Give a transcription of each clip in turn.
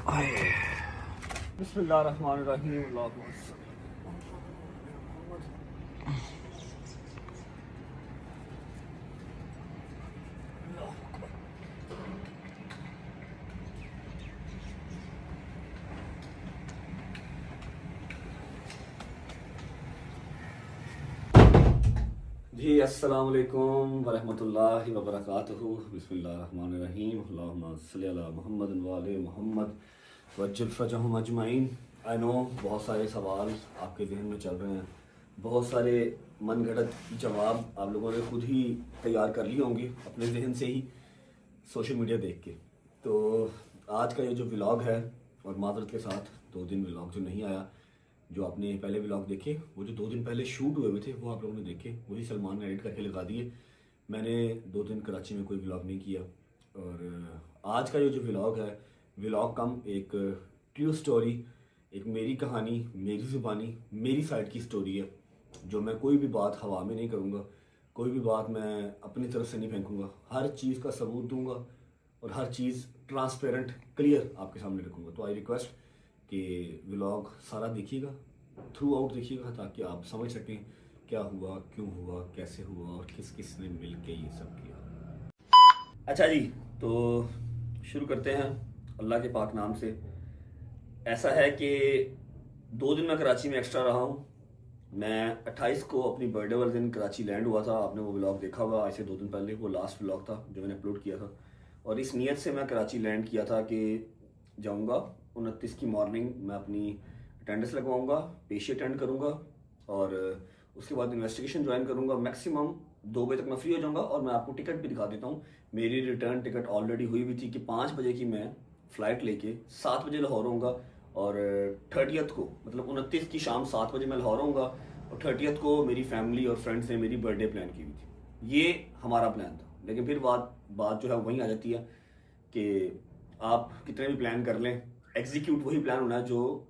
बिस्मिल्लाहिर्रहमानिर्रहीम। जी अस्सलाम वालेकुम वरहमतुल्लाहि वबरकातुहू। बिस्मिल्लाहिर्रहमानिर्रहीम। अल्लाहुम्मा सल्ली अला मुहम्मद व आले मुहम्मद वज्जिल फरजहुम अजमईन। आई नो बहुत सारे सवाल आपके जहन में चल रहे हैं, बहुत सारे मनगढ़ंत जवाब आप लोगों ने खुद ही तैयार कर लिए होंगे अपने जहन से ही सोशल मीडिया देख के। तो आज का ये जो व्लॉग है, और माजरत के साथ 2 दिन व्लॉग जो नहीं आया, जो आपने पहले व्लॉग देखे वो जो 2 दिन पहले शूट हुए थे वो आप लोगों ने देखे, वही सलमान ने एडिट करके लगा दिए। मैंने 2 दिन कराची में कोई व्लॉग नहीं किया। और आज का ये जो व्लॉग है, व्लॉग कम एक ट्रू स्टोरी, एक मेरी कहानी, मेरी ज़ुबानी, मेरी साइड की स्टोरी है, जो मैं कोई भी बात हवा में नहीं करूँगा, कोई भी बात मैं अपनी तरफ से नहीं फेंकूँगा, हर चीज़ का सबूत दूँगा और हर चीज़ ट्रांसपेरेंट क्लियर आपके सामने रखूँगा। तो आई रिक्वेस्ट कि व्लॉग सारा देखिएगा, थ्रू आउट देखिएगा, ताकि आप समझ सकें क्या हुआ, क्यों हुआ, कैसे हुआ और किस किस ने मिल के ये सब किया। अच्छा जी, तो शुरू करते हैं अल्लाह के पाक नाम से। ऐसा है कि 2 दिन मैं कराची में एक्स्ट्रा रहा हूँ। मैं 28 को अपनी बर्थडे वाले दिन कराची लैंड हुआ था। आपने वो व्लॉग देखा होगा आज से 2 दिन पहले, वो लास्ट व्लॉग था जो मैंने अपलोड किया था। और इस नीयत से मैं कराची लैंड किया था कि जाऊँगा 29 की मॉर्निंग मैं अपनी अटेंडेंस लगवाऊंगा, पेशी अटेंड करूंगा और उसके बाद इन्वेस्टिगेशन ज्वाइन करूंगा। मैक्सिमम 2 बजे तक मैं फ्री हो जाऊंगा। और मैं आपको टिकट भी दिखा देता हूं, मेरी रिटर्न टिकट ऑलरेडी हुई भी थी कि 5 बजे की मैं फ़्लाइट लेके 7 बजे लाहौर होऊंगा। और 30th को, मतलब 29 की शाम 7 बजे मैं लाहौर होऊंगा। और 30th को मेरी फैमिली और फ्रेंड्स ने मेरी बर्थडे प्लान की हुई थी। ये हमारा प्लान था। लेकिन फिर बात जो है वहीं आ जाती है कि आप कितने भी प्लान कर लें, एग्जीक्यूट वही प्लान होना है जो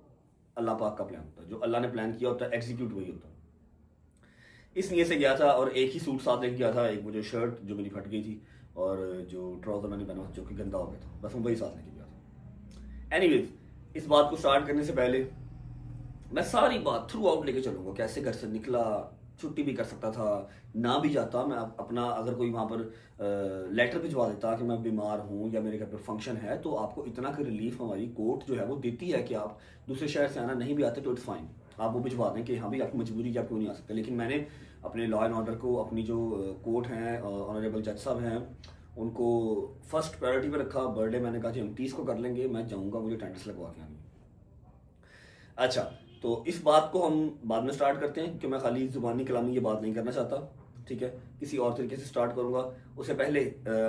अल्लाह पाक का प्लान होता है। जो अल्लाह ने प्लान किया होता है, एग्जीक्यूट वही होता है। इस नीयत से गया था और एक ही सूट साथ लेके गया था। एक वो जो शर्ट जो मेरी फट गई थी और जो ट्राउजर मैंने पहना जो कि गंदा हो गया था, बस मैं वही साथ लेके गया था। एनीवेज, इस बात को स्टार्ट करने से पहले मैं सारी बात थ्रू आउट लेके चलूंगा। कैसे घर से निकला, छुट्टी भी कर सकता था, ना भी जाता, मैं अपना अगर कोई वहाँ पर लेटर भिजवा देता कि मैं बीमार हूँ या मेरे घर पर फंक्शन है, तो आपको इतना कि रिलीफ हमारी कोर्ट जो है वो देती है कि आप दूसरे शहर से आना नहीं भी आते तो इट्स फाइन, आप वो भिजवा दें कि हाँ भाई आपकी मजबूरी कि आप क्यों नहीं आ सकते। लेकिन मैंने अपने लॉ एंड ऑर्डर को, अपनी जो कोर्ट हैं, ऑनरेबल जज साहब हैं, उनको फर्स्ट प्रायोरिटी पर रखा। बर्थडे मैंने कहा कि हम 30 को कर लेंगे, मैं जाऊँगा, मुझे अटेंडेंस लगवा के आनी। अच्छा, तो इस बात को हम बाद में स्टार्ट करते हैं क्योंकि मैं खाली जुबानी कलामी ये बात नहीं करना चाहता, ठीक है। किसी और तरीके से स्टार्ट करूंगा। उससे पहले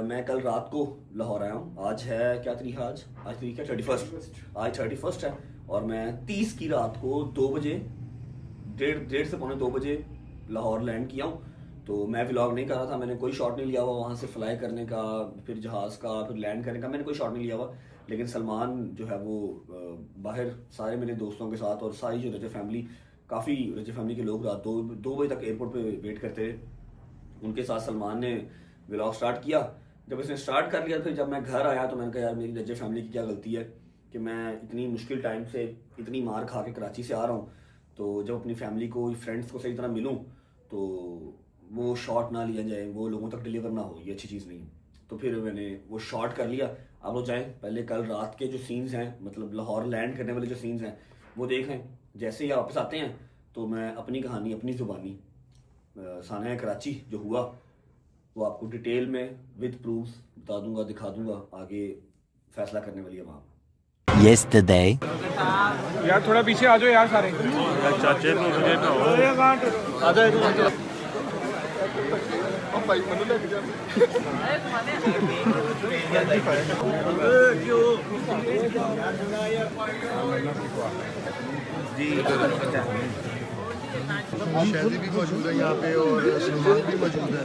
मैं कल रात को लाहौर आया हूँ। आज है क्या तारीख है? आज तारीख है 31। आज 31 है और मैं 30 की रात को 2 बजे, डेढ़ से पौने 2 बजे लाहौर लैंड किया हूँ। तो मैं व्लॉग नहीं कर रहा था, मैंने कोई शॉट नहीं लिया हुआ वहाँ से फ्लाई करने का, फिर जहाज़ का, फिर लैंड करने का, मैंने कोई शॉट नहीं लिया हुआ। लेकिन सलमान जो है वो बाहर सारे मेरे दोस्तों के साथ और सारी जो रजब फैमिली, काफ़ी रजब फैमिली के लोग रात 2 बजे तक एयरपोर्ट पे वेट करते रहे। उनके साथ सलमान ने व्लॉग स्टार्ट किया। जब इसने स्टार्ट कर लिया, फिर जब मैं घर आया तो मैंने कहा यार मेरी रजब फैमिली की क्या गलती है कि मैं इतनी मुश्किल टाइम से इतनी मार खा के कराची से आ रहा हूँ, तो जब अपनी फैमिली को, फ्रेंड्स को सही तरह मिलूँ तो वो शॉट ना लिया जाए, वो लोगों तक डिलीवर ना हो, ये अच्छी चीज़ नहीं है। तो फिर मैंने वो शॉट कर लिया। आप लोग जाएं, पहले कल रात के जो सीन्स हैं, मतलब लाहौर लैंड करने वाले जो सीन्स हैं वो देखें। जैसे ही वापस आते हैं तो मैं अपनी कहानी, अपनी ज़ुबानी, साना कराची जो हुआ वो आपको डिटेल में विद प्रूफ्स बता दूंगा, दिखा दूंगा। आगे फैसला करने वाली है वहाँ। Yesterday. यार थोड़ा पीछे आ जाओ यार सारे। चाचे तो मुझे आ जाओ भाई मनु लेके जा। शादी भी मौजूद है यहाँ पे और सलमान भी मौजूद है।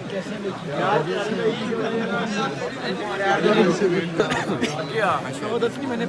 मैंने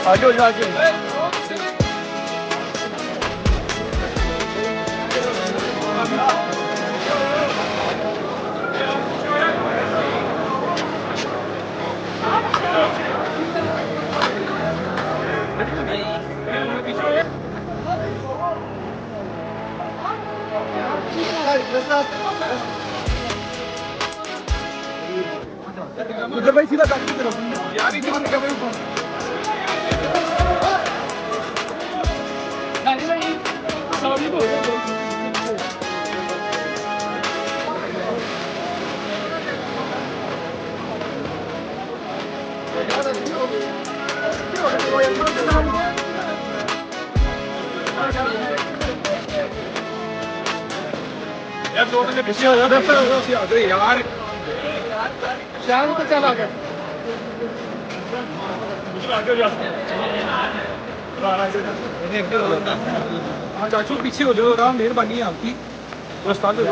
आगे हो जा आगे उधर भाई सीधा काट की तरफ यार इधर निकल गए यार दो मिनट पीछे हो जाओ यार शाम को चला गया हाँ चाचू पीछे हो जाओ राम मेहरबानी है आपकी रास्ता अंदर को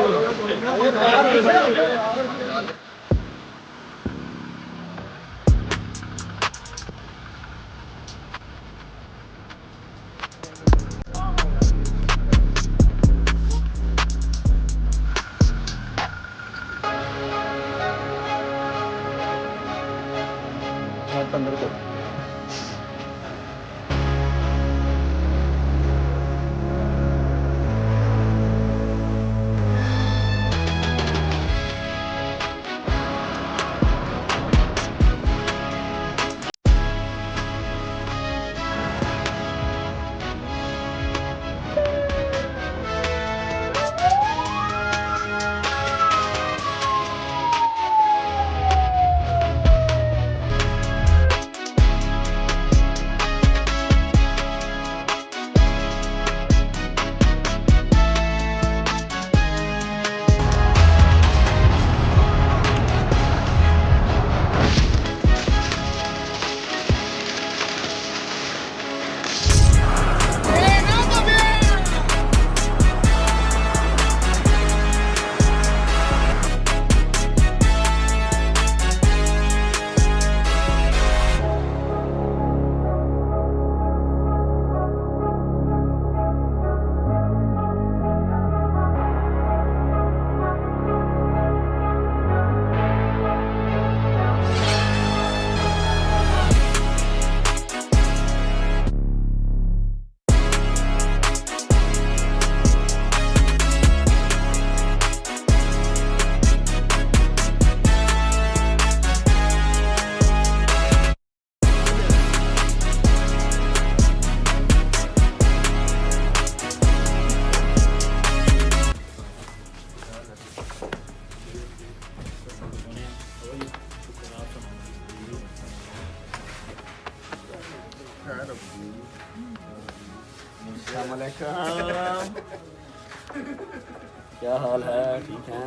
क्या हाल है? ठीक है।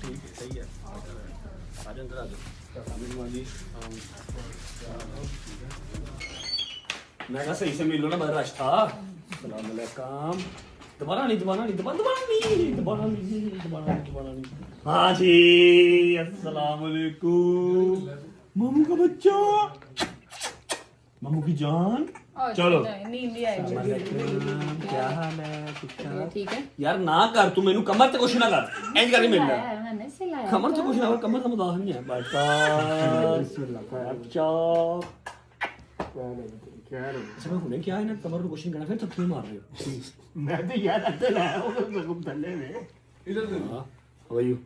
ठीक है, सही है। आ जाओ अंदर आ जाओ। मैं कहा सही से मिल लो ना, बड़ा रश था। अस्सलाम वालेकुम। दोबारा नहीं। हाँ जी, अस्सलाम वालेकुम। मामू का बच्चा, मामू की जान। चलो नींद ही आई क्या हाल है? ठीक है यार ना कर तू, मैनू कमर ते कुछ ना कर, इंज करके मिलना मैंने सिलाया कमर ते कुछ ना कर, कमर का मदाह नहीं है बेटा। अच्छा हुने क्या है ना, कमर को कुछ नहीं करना, फिर थप्पड़ मार रहे हो। मैं तो यार अंदर लाया हूँ तो थल्ले में इधर हां हाउ आर यू?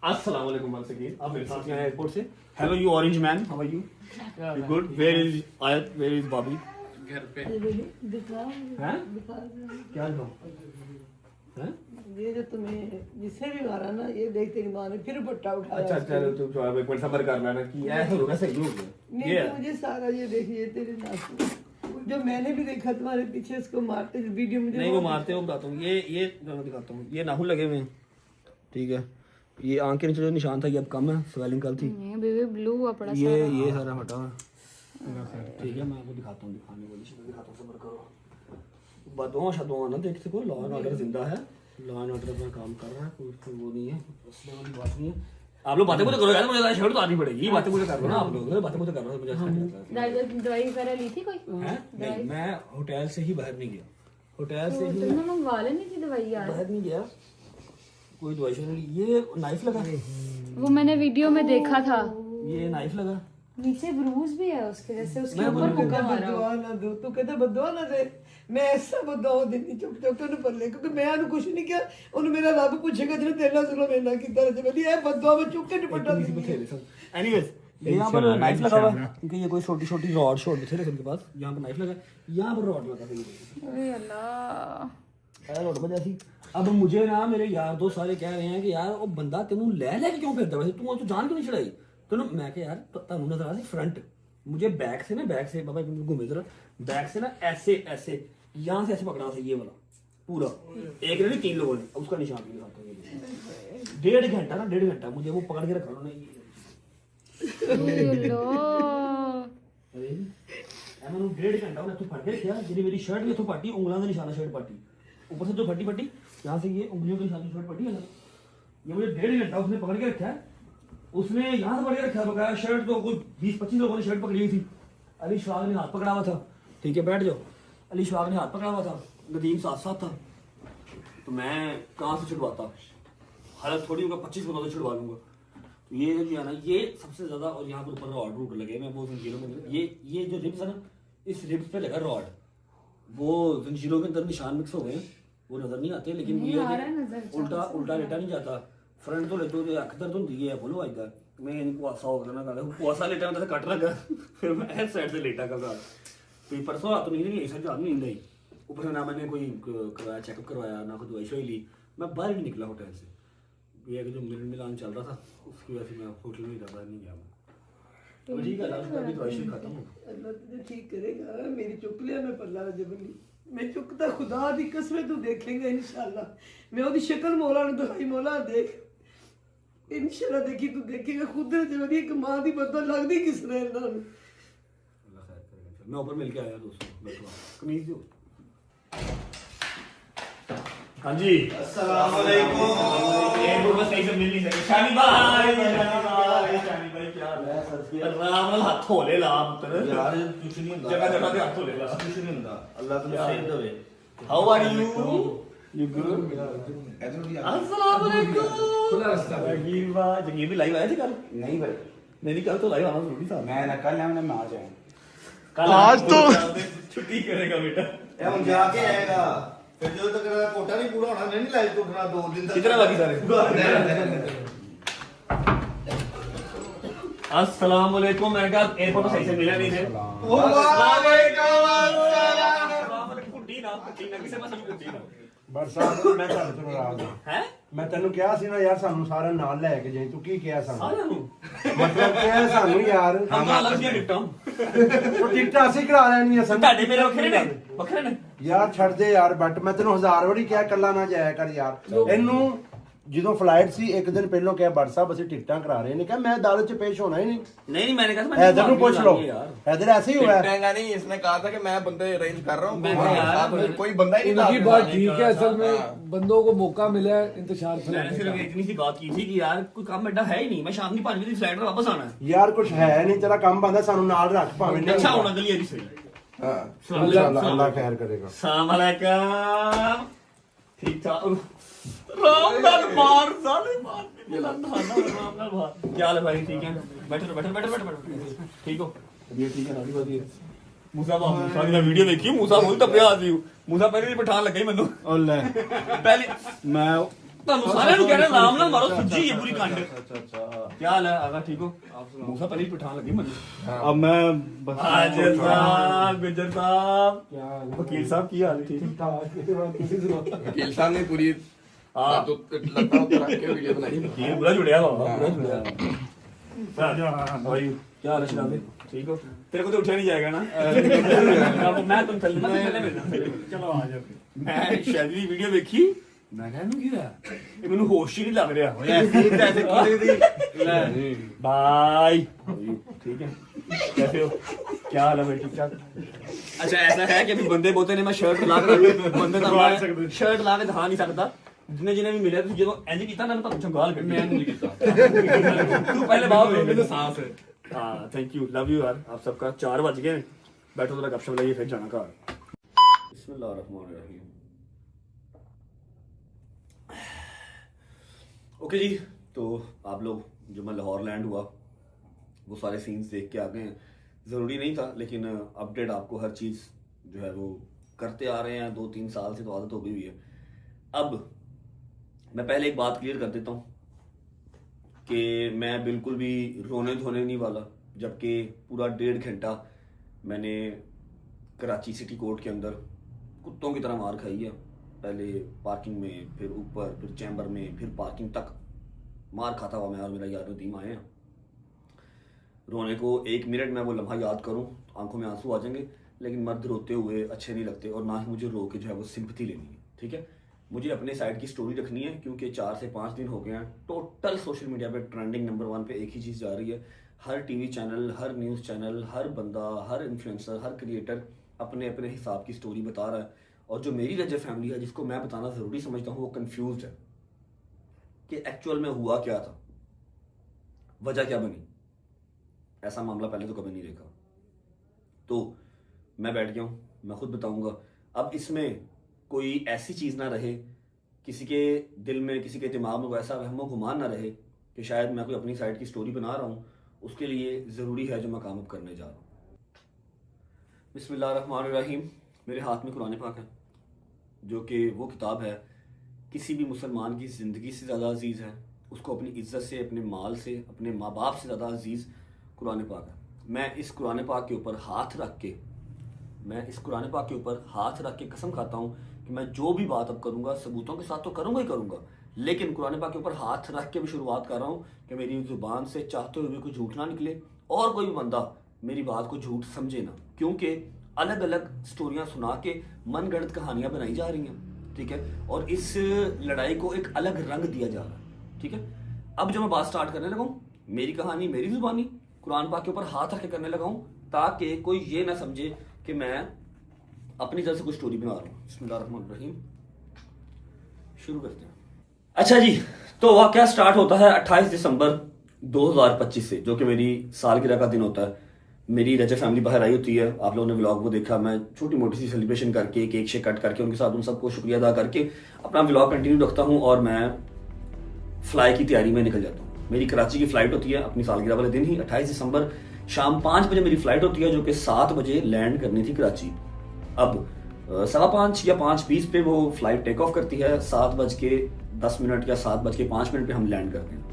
अस्सलाम वालेकुम वंस अगेन। आप मेरे साथ हैं एयरपोर्ट से। Hello you orange man, how are you? You good? Where is Ayat, where is Bobby? घर पे हैं? क्या दिखाऊं? हैं? ये जो तुम्हें जिससे भी मारा ना, ये देखते कि माँ ने फिर पट्टा उठाया। अच्छा चलो तुम जो एक मिनट सब्र कर लेना कि ऐसा होगा, सही हो गया। नहीं ये तो मुझे सारा ये देखिए तेरे नाखून जो मैंने भी देखा तुम्हारे पीछे उसको मारते वीडियो मुझे नहीं वो मारते हो बताता हूँ। ये मैं दिखाता हूँ। ये नाखून लगे हुए हैं, ठीक है। ये आंख के नीचे जो निशान था ये अब कम है, स्वेलिंग कल थी। बेबी ब्लू हुआ पड़ा ये सारा हटा हुआ है। ठीक है मैं आपको दिखाता हूँ, दिखाने वाली चीज़ दिखाता हूँ, सब्र करो। बदुआ शदुआ ना देख सको, लॉ एंड ऑर्डर जिंदा है, लॉ एंड ऑर्डर अपना काम कर रहा है, कोई वो नहीं है, उसमें वाली बात नहीं है। आप लोग बातें मुझे करो यार, मुझे शर्ट तो आनी पड़ेगी। ये बातें मुझे कर रहे हो ना आप लोग, बातें मुझे कर रहे हो, मुझे अच्छा नहीं लगता। दवाई वगैरह ली थी कोई? नहीं मैं होटल से ही बाहर नहीं गया, होटल से ही तुमने मंगवा लेनी थी दवाई यार। बाहर नहीं गया, कोई दवाई नहीं। ये नाइफ लगा, वो मैंने वीडियो में देखा था। ये नाइफ लगा, नीचे ब्रूज भी है उसके, जैसे उसके मैं ऊपर बोलूं मुक्का मारा हो। बदुआ ना दो, तू कहता बदुआ ना दे। मैं ऐसा बदुआ देनी चुप चुप के उन्हें पल्ले, क्योंकि मैं उन्हें कुछ नहीं किया। उन्हें मेरा रब पूछेगा जिन्हें तेरा सुनो मेरा की तरह से मैं बदुआ में चुप के निपटा दूंगी। एनीवेज ये यहाँ पर नाइफ लगा हुआ है, क्योंकि ये कोई छोटी छोटी रॉड शॉट थे उनके पास। यहाँ पर नाइफ लगा, यहाँ पर रॉड लगा था। अरे अल्लाह, रॉड वजह थी। अब मुझे ना मेरे यार दोस्त सारे कह रहे हैं कि यार वो बंदा तेनू ले लेके क्यों फिरदा, वैसे तू जान क्यों नहीं चढ़ाई तेनू? मैं कहा यार तुहानू नजर आ रही फ्रंट, मुझे बैक से बाबा घूमे जरा, बैक से ना ऐसे ऐसे यहाँ से ऐसे पकड़ा था ये वाला पूरा, एक नहीं 3 लोगों ने। उसका निशान भी दिखाता हूँ। 1.5 घंटा ना 1.5 घंटा मुझे वो पकड़ के रखा उन्होंने। मैंने 1.5 घंटा उन्हें फट के रखा, जी मेरी शर्ट भी इतों पाटी, उंगलों का निशाना शर्ट पाटी, ऊपर से जो फटी फटी यहाँ से ये उंगलियों के निशान शर्ट पटी है। ये मुझे 1.5 घंटा उसने पकड़ के रखा है। उसने यहाँ से पकड़ के रखा, बकाया शर्ट तो कोई 20-25 लोगों ने शर्ट पकड़ी हुई थी। अली शवाग ने हाथ पकड़ा हुआ था, ठीक है बैठ जाओ। अली शवाग ने हाथ पकड़ा हुआ था, नदीम साथ साथ था। तो मैं कहाँ से छुड़वाता, हालत थोड़ी होगा 25 मिनट से छुड़वा लूंगा। तो ये जो है ना ये सबसे ज्यादा, और यहाँ पर ऊपर रॉड रूट लगे, मैं वो जंजीरों में ये जो रिब्स है ना, इस रिब्स पे लगा रॉड, वो जंजीरों के अंदर निशान मिक्स हो गए, वो नजर नहीं आते। लेकिन ये उल्टा लेटा नहीं जाता, फ्रंट तो लेटो जो अख दर्द होती है बोलो आएगा। मैं कुआसा हो गया ना, कुआसा लेटा मतलब कट लगा, फिर मैं इस साइड से लेटा कर। तो परसों रात नींद नहीं आई, सर रात नींद आई। ऊपर से ना मैंने कोई करवाया, चेकअप करवाया, ना कोई दवाई शवाई ली। मैं बाहर भी निकला होटल से, ये जो मिलान चल रहा था उसकी वजह से मैं होटल में ज़्यादा नहीं गया। तो ठीक है, अभी दवाई शवाई खत्म हो। अल्लाह तुझे ठीक करेगा। मेरी चुक लिया मैं पल्ला जबली, मैं चुकता खुदा दी कसम तू देखेंगे इंशाल्लाह। मैं ओदी शक्ल मौला ने दिखाई, मौला देख इंशाल्लाह देखी तू देखेगा खुद जबली एक मां दी बदल लगदी किस ने इन्हां नूं। अल्लाह खैर करेगा। मैं ऊपर मिल के आया दोस्तों, बैठो कमीज दो। हाँ जी अस्सलाम वालेकुम। एक बार बस ऐसे मिल नहीं सके। शानी भाई क्या हाल है? आराम नाल हाथ धोले ला पुत्र यार कुछ नहीं ਹੁੰਦਾ जगह जगह ते हाथ धोले ला। कुछ नहीं ਹੁੰਦਾ ਅੱਲਾਹ ਤੁਹਾਨੂੰ ਸੇਧ ਦੇਵੇ। How are you? You good? ਇਧਰ ਵੀ अस्सलाम वालेकुम। खुला रास्ता है। जगीर भी लाइव आया थे कल? नहीं भाई नहीं कल तो लाइव आना जरूरी था। मैं ना कल है मैं आज आया कल आज तो छुट्टी करेगा बेटा। ਇਹ ਹੁਣ ਜਾ ਕੇ ਆਏਗਾ ਫਿਰ ਜਦੋਂ ਤੱਕ ਇਹਦਾ ਕੋਟਾ ਨਹੀਂ ਪੂਰਾ ਹੋਣਾ ਨਹੀਂ ਲਾਈਵ ਤੋਂ ਉੱਠਣਾ 2 ਦਿਨ ਤੱਕ। कितने बाकी सारे? अस्सलाम वालेकुम। मैं कहा एयरपोर्ट पे सही से मिला नहीं थे। ਬਸ ਸਾਹਿਬ ਮੈਂ ਤੁਹਾਡੇ ਤੋਂ ਨਾਰਾਜ਼ ਹਾਂ। हैं? ਮੈਂ ਤੈਨੂੰ ਕਿਹਾ ਸੀ ਨਾ ਯਾਰ ਸਾਨੂੰ ਸਾਰਿਆਂ ਨੂੰ ਨਾਲ ਲੈ ਕੇ ਜਾਈਂ, ਤੂੰ ਕੀ ਕਿਹਾ ਸਾਨੂੰ? सारे नु ਮਤਲਬ ਕਿਹਾ ਸਾਨੂੰ ਯਾਰ हम तो अलग दिया टिकटां ਉਹ ਟਿਕਟਾਂ ਅਸੀਂ ਕਰਾ ਲੈਣੀਆਂ ਸਾਨੂੰ। ਤੁਹਾਡੇ ਮੇਰੇ ਵੱਖਰੇ ਨੇ ਯਾਰ ਛੱਡ ਦੇ ਯਾਰ, ਬਟ ਮੈਂ ਤੈਨੂੰ 1000 ਵਾਰੀ ਕਿਹਾ ਕੱਲਾ ਨਾ ਜਾਇਆ ਕਰ ਯਾਰ। ਇਹਨੂੰ ਜਦੋਂ ਫਲਾਈਟ ਸੀ ਇੱਕ ਦਿਨ ਪਹਿਲਾਂ ਕਿਹਾ ਬਟ ਸਾਹਿਬ ਅਸੀਂ ਟਿਕਟਾਂ ਕਰਾ ਰਹੇ ਨੇ, ਕਿਹਾ ਮੈਂ ਅਦਾਲਤ 'ਚ ਪੇਸ਼ ਹੋਣਾ ਹੀ ਨਹੀਂ। नहीं मैंने कहा मैं हैदर ਨੂੰ ਪੁੱਛ ਲਓ, हैदर ऐसे ही हुआ है। टिकटेगा नहीं, इसने कहा था कि मैं बंदे अरेंज कर रहा हूँ, मैं कोई बंदा ही नहीं था उनकी आपके बात साथ। ठीक है, असल में बंदों को मौका मिला है इंतजार मैंने फैलाने सिर्फ का। इतनी सी बात की थी कि यार कोई काम एडा है ही नहीं। मैं शाम की 5 बजे फ्लाइट में वापस आना है। ਯਾਰ ਕੁਝ ਹੈ ਨਹੀਂ, ਤੇਰਾ ਕੰਮ ਬੰਦਾ ਸਾਨੂੰ ਨਾਲ ਰੱਖ ਭਾਵੇਂ ਨਹੀਂ। अच्छा होना गली सही। ਹਾਂ इंशाल्लाह अल्लाह खैर करेगा। सलाम अलैकुम। ठीक ठाक राम नाल मार साले मार ये लंदा ना राम नाल मार। क्या हाल है भाई? ठीक है बैठो ठीक हो? ये ठीक है ना बात ये मूसा की ना वीडियो देखी। मूसा बोल तब आज मूसा पहले ही पठान लगा ही मैनू ਉਹ ਲੈ पहले ਮੈਂ ਤੁਹਾਨੂੰ ਸਾਰਿਆਂ ਨੂੰ ਕਹਿ ਰਿਹਾ ਆਰਾਮ ਨਾਲ ਮਾਰੋ ਸੁੱਜੀ ਹੈ ਪੂਰੀ ਕੰਡ। ਕੀ ਹਾਲ ਹੈ ਆਗਾ ਠੀਕ ਹੋ? ਮੂਸਾ ਪਨੀਰ ਪਠਾਨ ਲੱਗੀ ਮੈਨੂੰ। अब मैं बस ਹਾਜ਼ਰ ਸਾਹਿਬ ਗੁਜਰ ਸਾਹਿਬ ਵਕੀਲ ਸਾਹਿਬ ਕੀ ਹਾਲ ਹੈ? ਠੀਕ वकील साहब ने पूरी हाँ। तो लगता होता रख के वीडियो बनाई। ਵਕੀਲ ਪੂਰਾ ਜੁੜਿਆ ਵਾ ਪੂਰਾ ਜੁੜਿਆ। ਭਾਈ ਕੀ ਹਾਲ ਹੈ ਸ਼ਰਾਬੇ? ਠੀਕ ਹੋ? तेरे को तो उठा नहीं जाएगा ना? मैं तुम चल चलो आ जाओ। मैं शायद भी वीडियो देखी मैं कहा की होया ये मैनू होश ही नहीं लग रहा भाई। ठीक है कैसे हो? क्या हाल है भाई? ठीक ठाक? अच्छा ऐसा है कि अभी बंदे बोलते ने मैं शर्ट ला के बंदे तो शर्ट ला के दिखा नहीं सकता। जिन्हें जिन्हें भी मिले जो इंज कीता ना मैं तुहानू गाल कड्डी। मैं नहीं कीता तू पहले बाहर मेरे सांस है। हाँ थैंक यू लव यू यार आप सबका। 4 बज गए बैठो थोड़ा गपशप लगाइए फिर जाना घर। बिस्मिल्लाहिर्रहमानिर्रहीम। ओके जी तो आप लोग जो मैं लाहौर लैंड हुआ वो सारे सीन्स देख के आ गए हैं। ज़रूरी नहीं था लेकिन अपडेट आपको हर चीज़ जो है वो करते आ रहे हैं। 2-3 साल से तो आदत हो गई हुई है। अब मैं पहले एक बात क्लियर कर देता हूँ कि मैं बिल्कुल भी रोने धोने नहीं वाला। जबकि पूरा 1.5 घंटा मैंने कराची सिटी कोर्ट के अंदर कुत्तों की तरह मार खाई है। पहले पार्किंग में फिर ऊपर फिर चैम्बर में फिर पार्किंग तक मार खाता हुआ मैं और मेरा यार नदीम आए हैं। रोने को 1 मिनट में वो लम्हा याद करूं आंखों में आंसू आ जाएंगे। लेकिन मर्द रोते हुए अच्छे नहीं लगते और ना ही मुझे रो के जो है वो सिंपैथी लेनी है। ठीक है मुझे अपने साइड की स्टोरी रखनी है क्योंकि 4 से 5 दिन हो गए हैं टोटल सोशल मीडिया पे ट्रेंडिंग नंबर 1 पे एक ही चीज़ जा रही है। हर टीवी चैनल हर न्यूज़ चैनल हर बंदा हर इन्फ्लुएंसर हर क्रिएटर अपने अपने हिसाब की स्टोरी बता रहा है। और जो मेरी रजब फैमिली है जिसको मैं बताना ज़रूरी समझता हूँ वो कंफ्यूज है कि एक्चुअल में हुआ क्या था, वजह क्या बनी। ऐसा मामला पहले तो कभी नहीं देखा। तो मैं बैठ गया हूँ मैं खुद बताऊँगा। अब इसमें कोई ऐसी चीज़ ना रहे किसी के दिल में किसी के दिमाग में वैसा वहमो गुमान ना रहे कि शायद मैं कोई अपनी साइड की स्टोरी बना रहा हूँ। उसके लिए ज़रूरी है जो मैं काम अब करने जा रहा हूँ। बिस्मिल्लाहिर्रहमानिर्रहीम। मेरे हाथ में कुरान पाक है जो कि वो किताब है किसी भी मुसलमान की ज़िंदगी से ज़्यादा अजीज़ है। उसको अपनी इज़्ज़त से अपने माल से अपने माँ बाप से ज़्यादा अजीज़ कुरान पाक है। मैं इस कुरान पाक के ऊपर हाथ रख के कसम खाता हूँ कि मैं जो भी बात अब करूँगा सबूतों के साथ तो करूँगा ही करूँगा। लेकिन कुरान पाक के ऊपर हाथ रख के भी शुरुआत कर रहा हूँ कि मेरी ज़ुबान से चाहते हुए कोई झूठ ना निकले और कोई भी बंदा मेरी बात को झूठ समझे ना। क्योंकि अलग अलग स्टोरियाँ सुना के मनगढ़ंत कहानियाँ बनाई जा रही हैं। ठीक है और इस लड़ाई को एक अलग रंग दिया जा रहा है। ठीक है अब जो मैं बात स्टार्ट करने लगा हूँ मेरी कहानी मेरी ज़ुबानी कुरान पाक के ऊपर हाथ रख के करने लगा हूँ ताकि कोई ये ना समझे कि मैं अपनी तरफ से कोई स्टोरी बना रहा हूँ। बिस्मिल्लाहिर्रहमानिर्रहीम शुरू करते हैं। अच्छा जी तो वाक़या स्टार्ट होता है 28 दिसंबर 2025 से जो कि मेरी सालगिरह का दिन होता है। मेरी रजब फैमिली बाहर आई होती है। आप लोगों ने व्लॉग वो देखा। मैं छोटी मोटी सी सेलिब्रेशन करके केक शेक कट करके उनके साथ उन सबको शुक्रिया अदा करके अपना व्लॉग कंटिन्यू रखता हूँ और मैं फ्लाई की तैयारी में निकल जाता हूँ। मेरी कराची की फ़्लाइट होती है अपनी सालगिरह वाले दिन ही 28 दिसंबर शाम 5 बजे मेरी फ़्लाइट होती है जो कि 7 बजे लैंड करनी थी कराची। अब 5:15 या 5:20 पे वो फ्लाइट टेक ऑफ करती है। 7:10 या 7:05 पे हम लैंड करते हैं।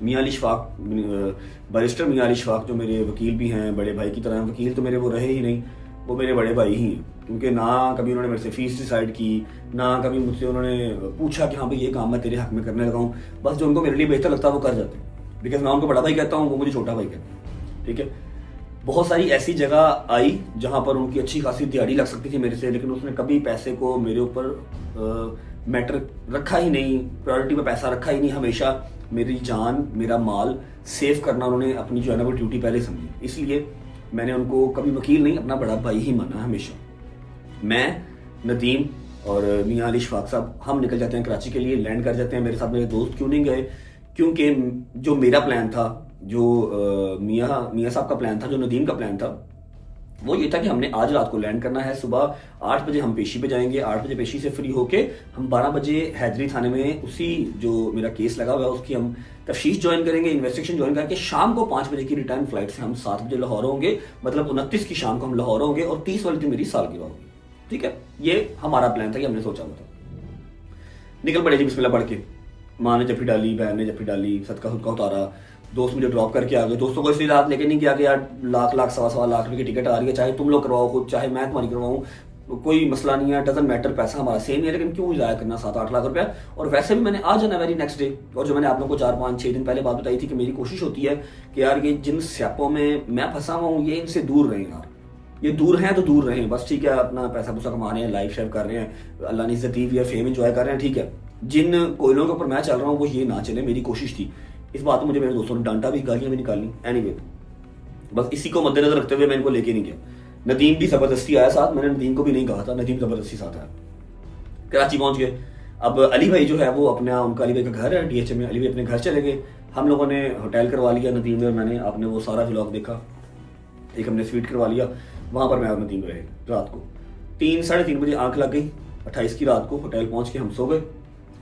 मियां अली शफाक बैरिस्टर मियां अली शफाक जो मेरे वकील भी हैं बड़े भाई की तरह। वकील तो मेरे वो रहे ही नहीं वो मेरे बड़े भाई ही हैं क्योंकि ना कभी उन्होंने मेरे से फीस डिसाइड की ना कभी मुझसे उन्होंने पूछा कि हाँ भाई ये काम मैं तेरे हक में करने लगा हूँ। बस जो उनको मेरे लिए बेहतर लगता है वो कर जाते हैं बिकॉज मैं उनको बड़ा भाई कहता हूँ वो मुझे छोटा भाई कहते हैं। ठीक है बहुत सारी ऐसी जगह आई जहाँ पर उनकी अच्छी खासी दिहाड़ी लग सकती थी मेरे से लेकिन उसने कभी पैसे को मेरे ऊपर मैटर रखा ही नहीं। प्रायोरिटी में पैसा रखा ही नहीं। हमेशा मेरी जान मेरा माल सेव करना उन्होंने अपनी जो है ना वो ड्यूटी पहले समझी। इसलिए मैंने उनको कभी वकील नहीं अपना बड़ा भाई ही माना हमेशा। मैं नदीम और मियां अली शफाक साहब हम निकल जाते हैं कराची के लिए। लैंड कर जाते हैं। मेरे साथ मेरे दोस्त क्यों नहीं गए क्योंकि जो मेरा प्लान था जो मियां साहब का प्लान था जो नदीम का प्लान था वो ये था कि हमने आज रात को लैंड करना है। सुबह 8 बजे हम पेशी पे जाएंगे। 8 बजे पेशी से फ्री होके हम 12 बजे हैदरी थाने में उसी जो मेरा केस लगा हुआ है उसकी हम तफ्तीश ज्वाइन करेंगे इन्वेस्टिगेशन ज्वाइन करके शाम को 5 बजे की रिटर्न फ्लाइट से हम 7 बजे लाहौर होंगे। मतलब 29 की शाम को हम लाहौर होंगे और 30 वाली दिन मेरी सालगिरह होगी। ठीक है ये हमारा प्लान था कि हमने सोचा हुआ था। निकल पड़े जी बिस्मिल्लाह पढ़ के। माँ ने जफ्फी डाली, बहन ने जफ्फी डाली, सदका खुद का उतारा, दोस्त मुझे ड्रॉप करके आ गए। दोस्तों को इसलिए रात लेके नहीं गया कि यार लाख सवा लाख रुपए की टिकट आ रही है, चाहे तुम लोग करवाओ खुद, चाहे मैं तुम्हारी करवाऊँ, कोई मसला नहीं है, डजंट मैटर, पैसा हमारा सेम ही है, लेकिन क्यों जाया करना 7-8 लाख रुपया। और वैसे भी मैंने आ जाना वेरी नेक्स्ट डे। और जो मैंने आप लोग को 4-5-6 दिन पहले बात बताई थी कि मेरी कोशिश होती है कि यार ये जिन स्यापों में मैं फंसा हुआ हूँ ये इनसे दूर रहें यार, ये दूर हैं तो दूर रहें बस, ठीक है। अपना पैसा पूसा कमा रहे हैं, लाइफ शेयर कर रहे हैं, अल्लाह ने इज्जत दी हुई है, फेम एंजॉय कर रहे हैं, ठीक है। जिन कोयलों के ऊपर मैं चल रहा हूँ वो ये ना चले, मेरी कोशिश थी। इस बात में मुझे मेरे दोस्तों ने डांटा भी, गालियां भी निकाली। एनीवे, बस इसी को मद्देनजर रखते हुए मैं इनको लेके नहीं गया। नदीम भी जबरदस्ती आया साथ, मैंने नदीम को भी नहीं कहा था, नदीम जबरदस्ती साथ आया। कराची पहुंच गए। अब अली भाई जो है वो अपना, उनका अली भाई का घर है DH में, अली भाई अपने घर चले गए। हम लोगों ने होटल करवा लिया, नदीम ने और मैंने, आपने वो सारा व्लॉग देखा। एक हमने स्वीट करवा लिया, वहां पर मैं और नदीम रहे रात को। 3-3:30 बजे आंख लग गई 28 की रात को। होटल पहुंच के हम सो गए।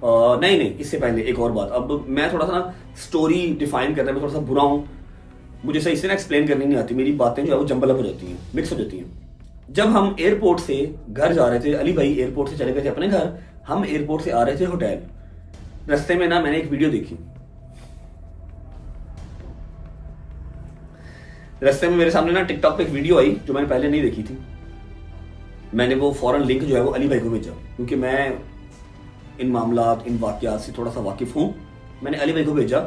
नहीं, इससे पहले एक और बात। अब मैं थोड़ा सा ना स्टोरी डिफाइन करने में थोड़ा सा बुरा हूँ, मुझे सही से ना एक्सप्लेन करनी नहीं आती, मेरी बातें जो है वो जंबल अप हो जाती हैं, मिक्स हो जाती हैं। जब हम एयरपोर्ट से घर जा रहे थे, अली भाई एयरपोर्ट से चले गए थे अपने घर, हम एयरपोर्ट से आ रहे थे होटल। रास्ते में ना मैंने एक वीडियो देखी, रास्ते में मेरे सामने ना टिकटॉक पे एक वीडियो आई जो मैंने पहले नहीं देखी थी। मैंने वो फौरन लिंक जो है वो अली भाई को भेजा, क्योंकि मैं इन मामलात, इन वाकयात से थोड़ा सा वाकिफ हूँ। मैंने अली भाई को भेजा,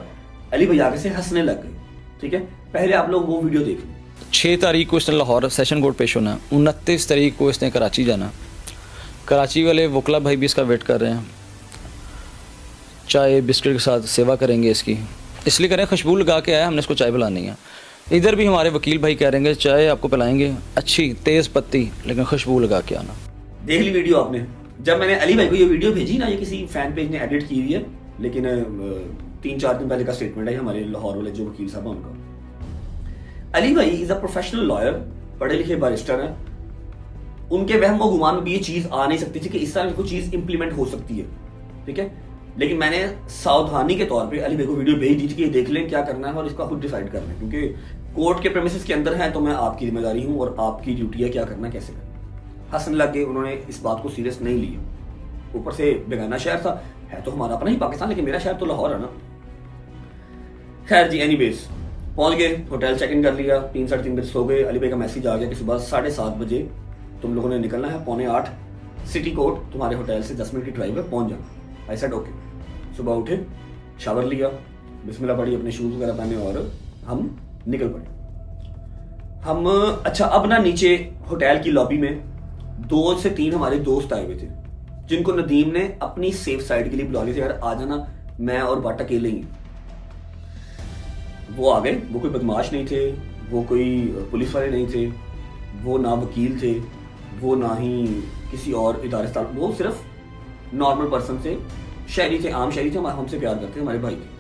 अली भाई आगे से हंसने लग गए, ठीक है। पहले आप लोग वो वीडियो देख लें। 6 तारीख को इसने लाहौर सेशन कोर्ट पेश होना, 29 तारीख को इसने कराची जाना। कराची वाले वकला भाई भी इसका वेट कर रहे हैं, चाय बिस्किट के साथ सेवा करेंगे इसकी, इसलिए करें खुशबू लगा के आया, हमने इसको चाय पिलानी है। इधर भी हमारे वकील भाई कह रहे हैं चाय आपको पिलाएंगे अच्छी तेज़ पत्ती, लेकिन खुशबू लगा के आना। देख ली वीडियो आपने। जब मैंने अली भाई को ये वीडियो भेजी ना, ये किसी फैन पेज ने एडिट की हुई है, लेकिन 3-4 दिन पहले का स्टेटमेंट है हमारे लाहौर वाले जो वकील साहब हैं उनका। अली भाई इज अ प्रोफेशनल लॉयर, पढ़े लिखे बैरिस्टर हैं। उनके वहम व गुमान में भी ये चीज आ नहीं सकती थी कि इस तरह की कोई चीज इंप्लीमेंट हो सकती है, ठीक है। लेकिन मैंने सावधानी के तौर पे अली भाई को वीडियो भेज दी थी कि देख लें क्या करना है और इसका खुद डिसाइड कर लें, क्योंकि कोर्ट के प्रेमिसेस के अंदर है तो मैं आपकी जिम्मेदारी हूँ और आपकी ड्यूटी है क्या करना कैसे करना। हंसने लग गए, उन्होंने इस बात को सीरियस नहीं लिया। ऊपर से बेगाना शहर था, है तो हमारा अपना ही पाकिस्तान, लेकिन मेरा शहर तो लाहौर है ना। खैर जी, एनीवेज पहुंच गए, होटल चेक इन कर लिया, 3-3:30 बजे सो गए। अली भाई का मैसेज आ गया कि सुबह 7:30 बजे तुम लोगों ने निकलना है, 7:45 सिटी कोर्ट तुम्हारे होटल से 10 मिनट की ड्राइव है, पहुंच जाना। I said okay. सुबह उठे, शावर लिया, बिस्मिल्लाह पढ़ी, अपने शूज वगैरह पहने और हम निकल पड़े। हम अच्छा, अब ना नीचे होटल की लॉबी में 2 से 3 हमारे दोस्त आए हुए थे, जिनको नदीम ने अपनी सेफ साइड के लिए बुला लिया, यार आ जाना, मैं और बट अकेले ही। वो आ गए। वो कोई बदमाश नहीं थे, वो कोई पुलिस वाले नहीं थे, वो ना वकील थे, वो ना ही किसी और इदारे से, वो सिर्फ नॉर्मल पर्सन थे, शहरी थे, आम शहरी थे, हमसे प्यार करते, हमारे भाई थे।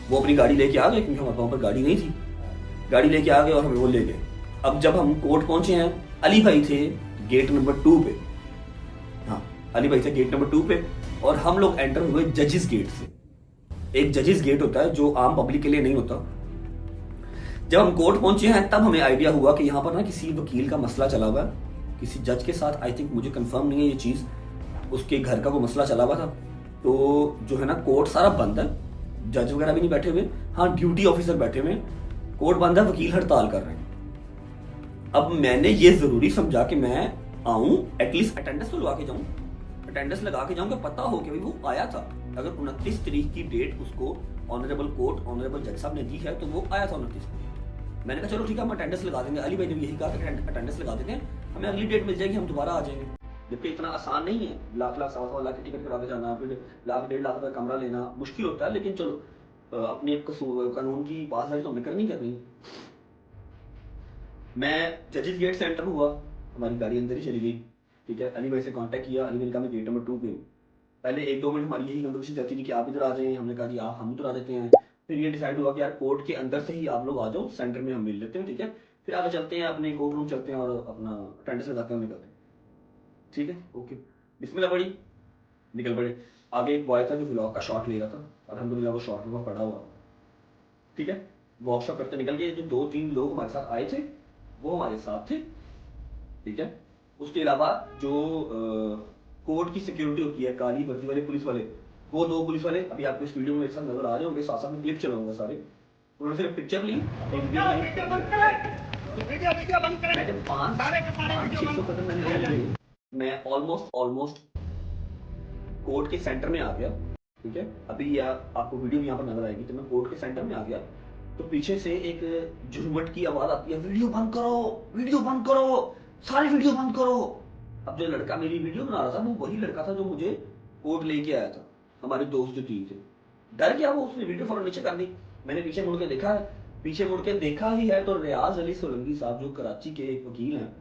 वो अपनी गाड़ी लेके आ गए, क्योंकि हमारे वहाँ पर गाड़ी नहीं थी, गाड़ी लेके आ गए और हमें वो ले गए। अब जब हम कोर्ट पहुंचे हैं, अली भाई थे गेट नंबर 2 पे, हाँ अली भाई थे गेट नंबर 2 पे, और हम लोग एंटर हुए जजेस गेट से। एक जजेस गेट होता है जो आम पब्लिक के लिए नहीं होता। जब हम कोर्ट पहुंचे हैं तब हमें आइडिया हुआ कि यहाँ पर ना किसी वकील का मसला चला हुआ है, किसी जज के साथ, आई थिंक, मुझे कंफर्म नहीं है ये चीज, उसके घर का कोई मसला चला हुआ था। तो जो है ना, कोर्ट सारा बंद है, जज वगैरह भी नहीं बैठे हुए, हाँ ड्यूटी ऑफिसर बैठे हुए, कोर्ट बंद है, वकील हड़ताल कर रहे हैं। अब मैंने ये जरूरी समझा कि मैं आऊं, एटलीस्ट अटेंडेंस तो लगा के जाऊं, अटेंडेंस लगा के जाऊं कि पता हो कि भाई वो आया था। अगर 29 तारीख की डेट उसको ऑनरेबल कोर्ट, ऑनरेबल जज साहब ने दी है तो वो आया था 29 को। मैंने कहा चलो ठीक है, हम अटेंडेंस लगा देंगे। अली भाई ने भी यही कहा कि अटेंडेंस लगा देते हैं, हमें अगली डेट मिल जाएगी, हम दोबारा आ जाएंगे। जबकि इतना आसान नहीं है, लाख सवा लाख की टिकट करा के जाना, फिर 1-1.5 लाख का कमरा लेना मुश्किल होता है, लेकिन चलो अपनी कानून की पासदारी तो हमें करनी करनी। मैं जजेस गेट से एंटर हुआ, हमारी गाड़ी अंदर ही चली गई, ठीक है। अली भाई से कांटेक्ट किया, अली भाई का मैं गेट नंबर 2 पे हूँ। पहले 1-2 मिनट हमारी यही कन्वर्सेशन चलती थी कि आप इधर आ जाएं, हमने कहा कि आप हम इधर आ देते हैं। फिर ये डिसाइड हुआ कि यार कोर्ट के अंदर से ही आप लोग आ जाओ, सेंटर में हम मिल लेते हैं, ठीक है। फिर आगे चलते हैं, अपने कोर्ट रूम चलते हैं और अपना अटेंडेंस लगाते हैं, निकलते हैं, ठीक है, ओके। बिस्मिल्लाह पढ़ी, निकल पड़े। आगे एक बॉय था जो व्लॉग का शॉट ले रहा था, अल्हम्दुलिल्लाह वो शॉट में पड़ा हुआ, ठीक है। वर्कशॉप करते निकल गए। जो 2-3 लोग हमारे साथ आए थे वो हमारे साथ थे, ठीक है। उसके अलावा जो कोर्ट की सिक्योरिटी होती है, काली वर्दी वाले पुलिस वाले, वो दो पुलिस वाले अभी आपको इस वीडियो में मेरे साथ नजर आ रहे होंगे, साथ साथ में क्लिप चलाऊंगा सारे। उन्होंने सिर्फ पिक्चर ली, एक वीडियो मैं जब 500-600 कदम मैंने लिए, मैं ऑलमोस्ट कोर्ट के सेंटर में आ गया, ठीक है। अभी आपको वीडियो में यहाँ पर नजर आएगी। जब मैं कोर्ट के सेंटर में आ गया तो पीछे से एक झुरमुट की आवाज आती है, वीडियो बंद करो, वीडियो बंद करो, सारी वीडियो बंद करो। अब जो लड़का मेरी वीडियो बना रहा था वो वही लड़का था जो मुझे कोर्ट लेके आया था, हमारे दोस्त जो तीन थे। डर गया वो, उसने वीडियो फौरन नीचे कर दी। मैंने पीछे मुड़ के देखा है, पीछे मुड़ के देखा ही है तो रियाज अली सोलंकी साहब जो कराची के एक वकील हैं,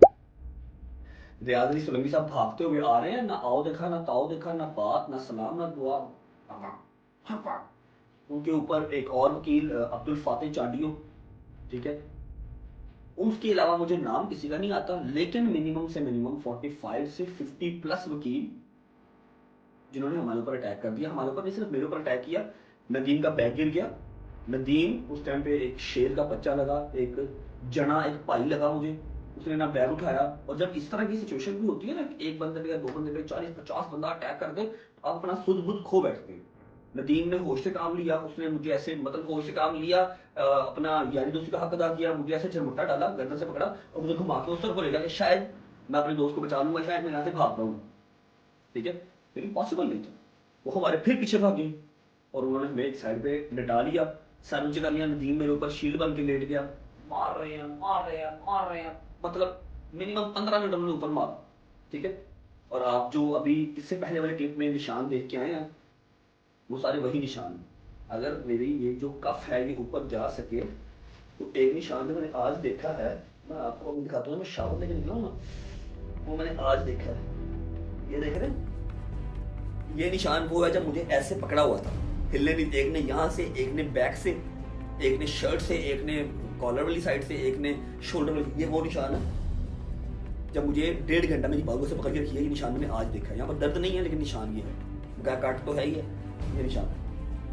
रियाज अली सोलंकी साहब भागते हुए आ रहे हैं। ना आओ देखा, ना ताओ देखा, ना बात, ना सलाम, ना दुआ। उनके ऊपर एक और वकील अब्दुल फातेह चांडियो, ठीक है। उसके अलावा मुझे नाम किसी का नहीं आता, लेकिन मिनिमम से मिनिमम 45 से 50 प्लस वकील जिन्होंने हमारे ऊपर अटैक कर दिया। हमारे ऊपर नहीं, सिर्फ मेरे ऊपर अटैक किया। नदीम का बैग गिर गया। नदीम उस टाइम पे एक शेर का बच्चा लगा, एक जना, एक पाई लगा मुझे, उसने ना बैग उठाया। और जब इस तरह की सिचुएशन भी होती है ना, एक बंदे पे, दो बंदे पे, 40-50 बंदा अटैक कर दे, तो आप अपना सुध बुध खो बैठते हैं। नदीम ने होश से काम लिया, उसने मुझे ऐसे मतलब होश से काम लिया, अपना यारी दोस्ती का हक अदा किया, मुझे ऐसे झरमुट्टा डाला, गर्दन से पकड़ा और मुझे घुमा के उस तरफ बोलेगा कि शायद मैं अपने दोस्त को बचा लूंगा, शायद मैं यहाँ से भाग पाऊंगा, ठीक है। लेकिन पॉसिबल नहीं था। वो हमारे फिर पीछे भाग गए और उन्होंने हमें एक साइड पे लिटा लिया, सर नीचे कर लिया। नदीम मेरे ऊपर शील्ड बन के लेट गया, मार रहे हैं, मतलब मिनिमम 15 मिनट उन्होंने ऊपर मारा, ठीक है। और आप जो अभी इससे पहले वाले क्लिप में निशान देख के आए हैं, वो सारे वही निशान हैं। अगर मेरी ये जो कफ है ये ऊपर जा सके तो एक निशान जो मैंने आज देखा है, मैं आपको अभी दिखाता हूँ। मैं शावर लेके निकला हूँ ना, वो मैंने आज देखा है। ये देख रहे हैं, ये निशान वो है जब मुझे ऐसे पकड़ा हुआ था, हिलने नहीं। एक ने यहाँ से, एक ने बैक से, एक ने शर्ट से, एक ने कॉलर वाली साइड से, एक ने शोल्डर वाली। ये वो निशान है जब मुझे 1.5 घंटा मेरी बालों से पकड़ के रखी है। ये निशान मैंने आज देखा है। यहाँ पर दर्द नहीं है लेकिन निशान ये है, काट तो है ही है, ये निशान है।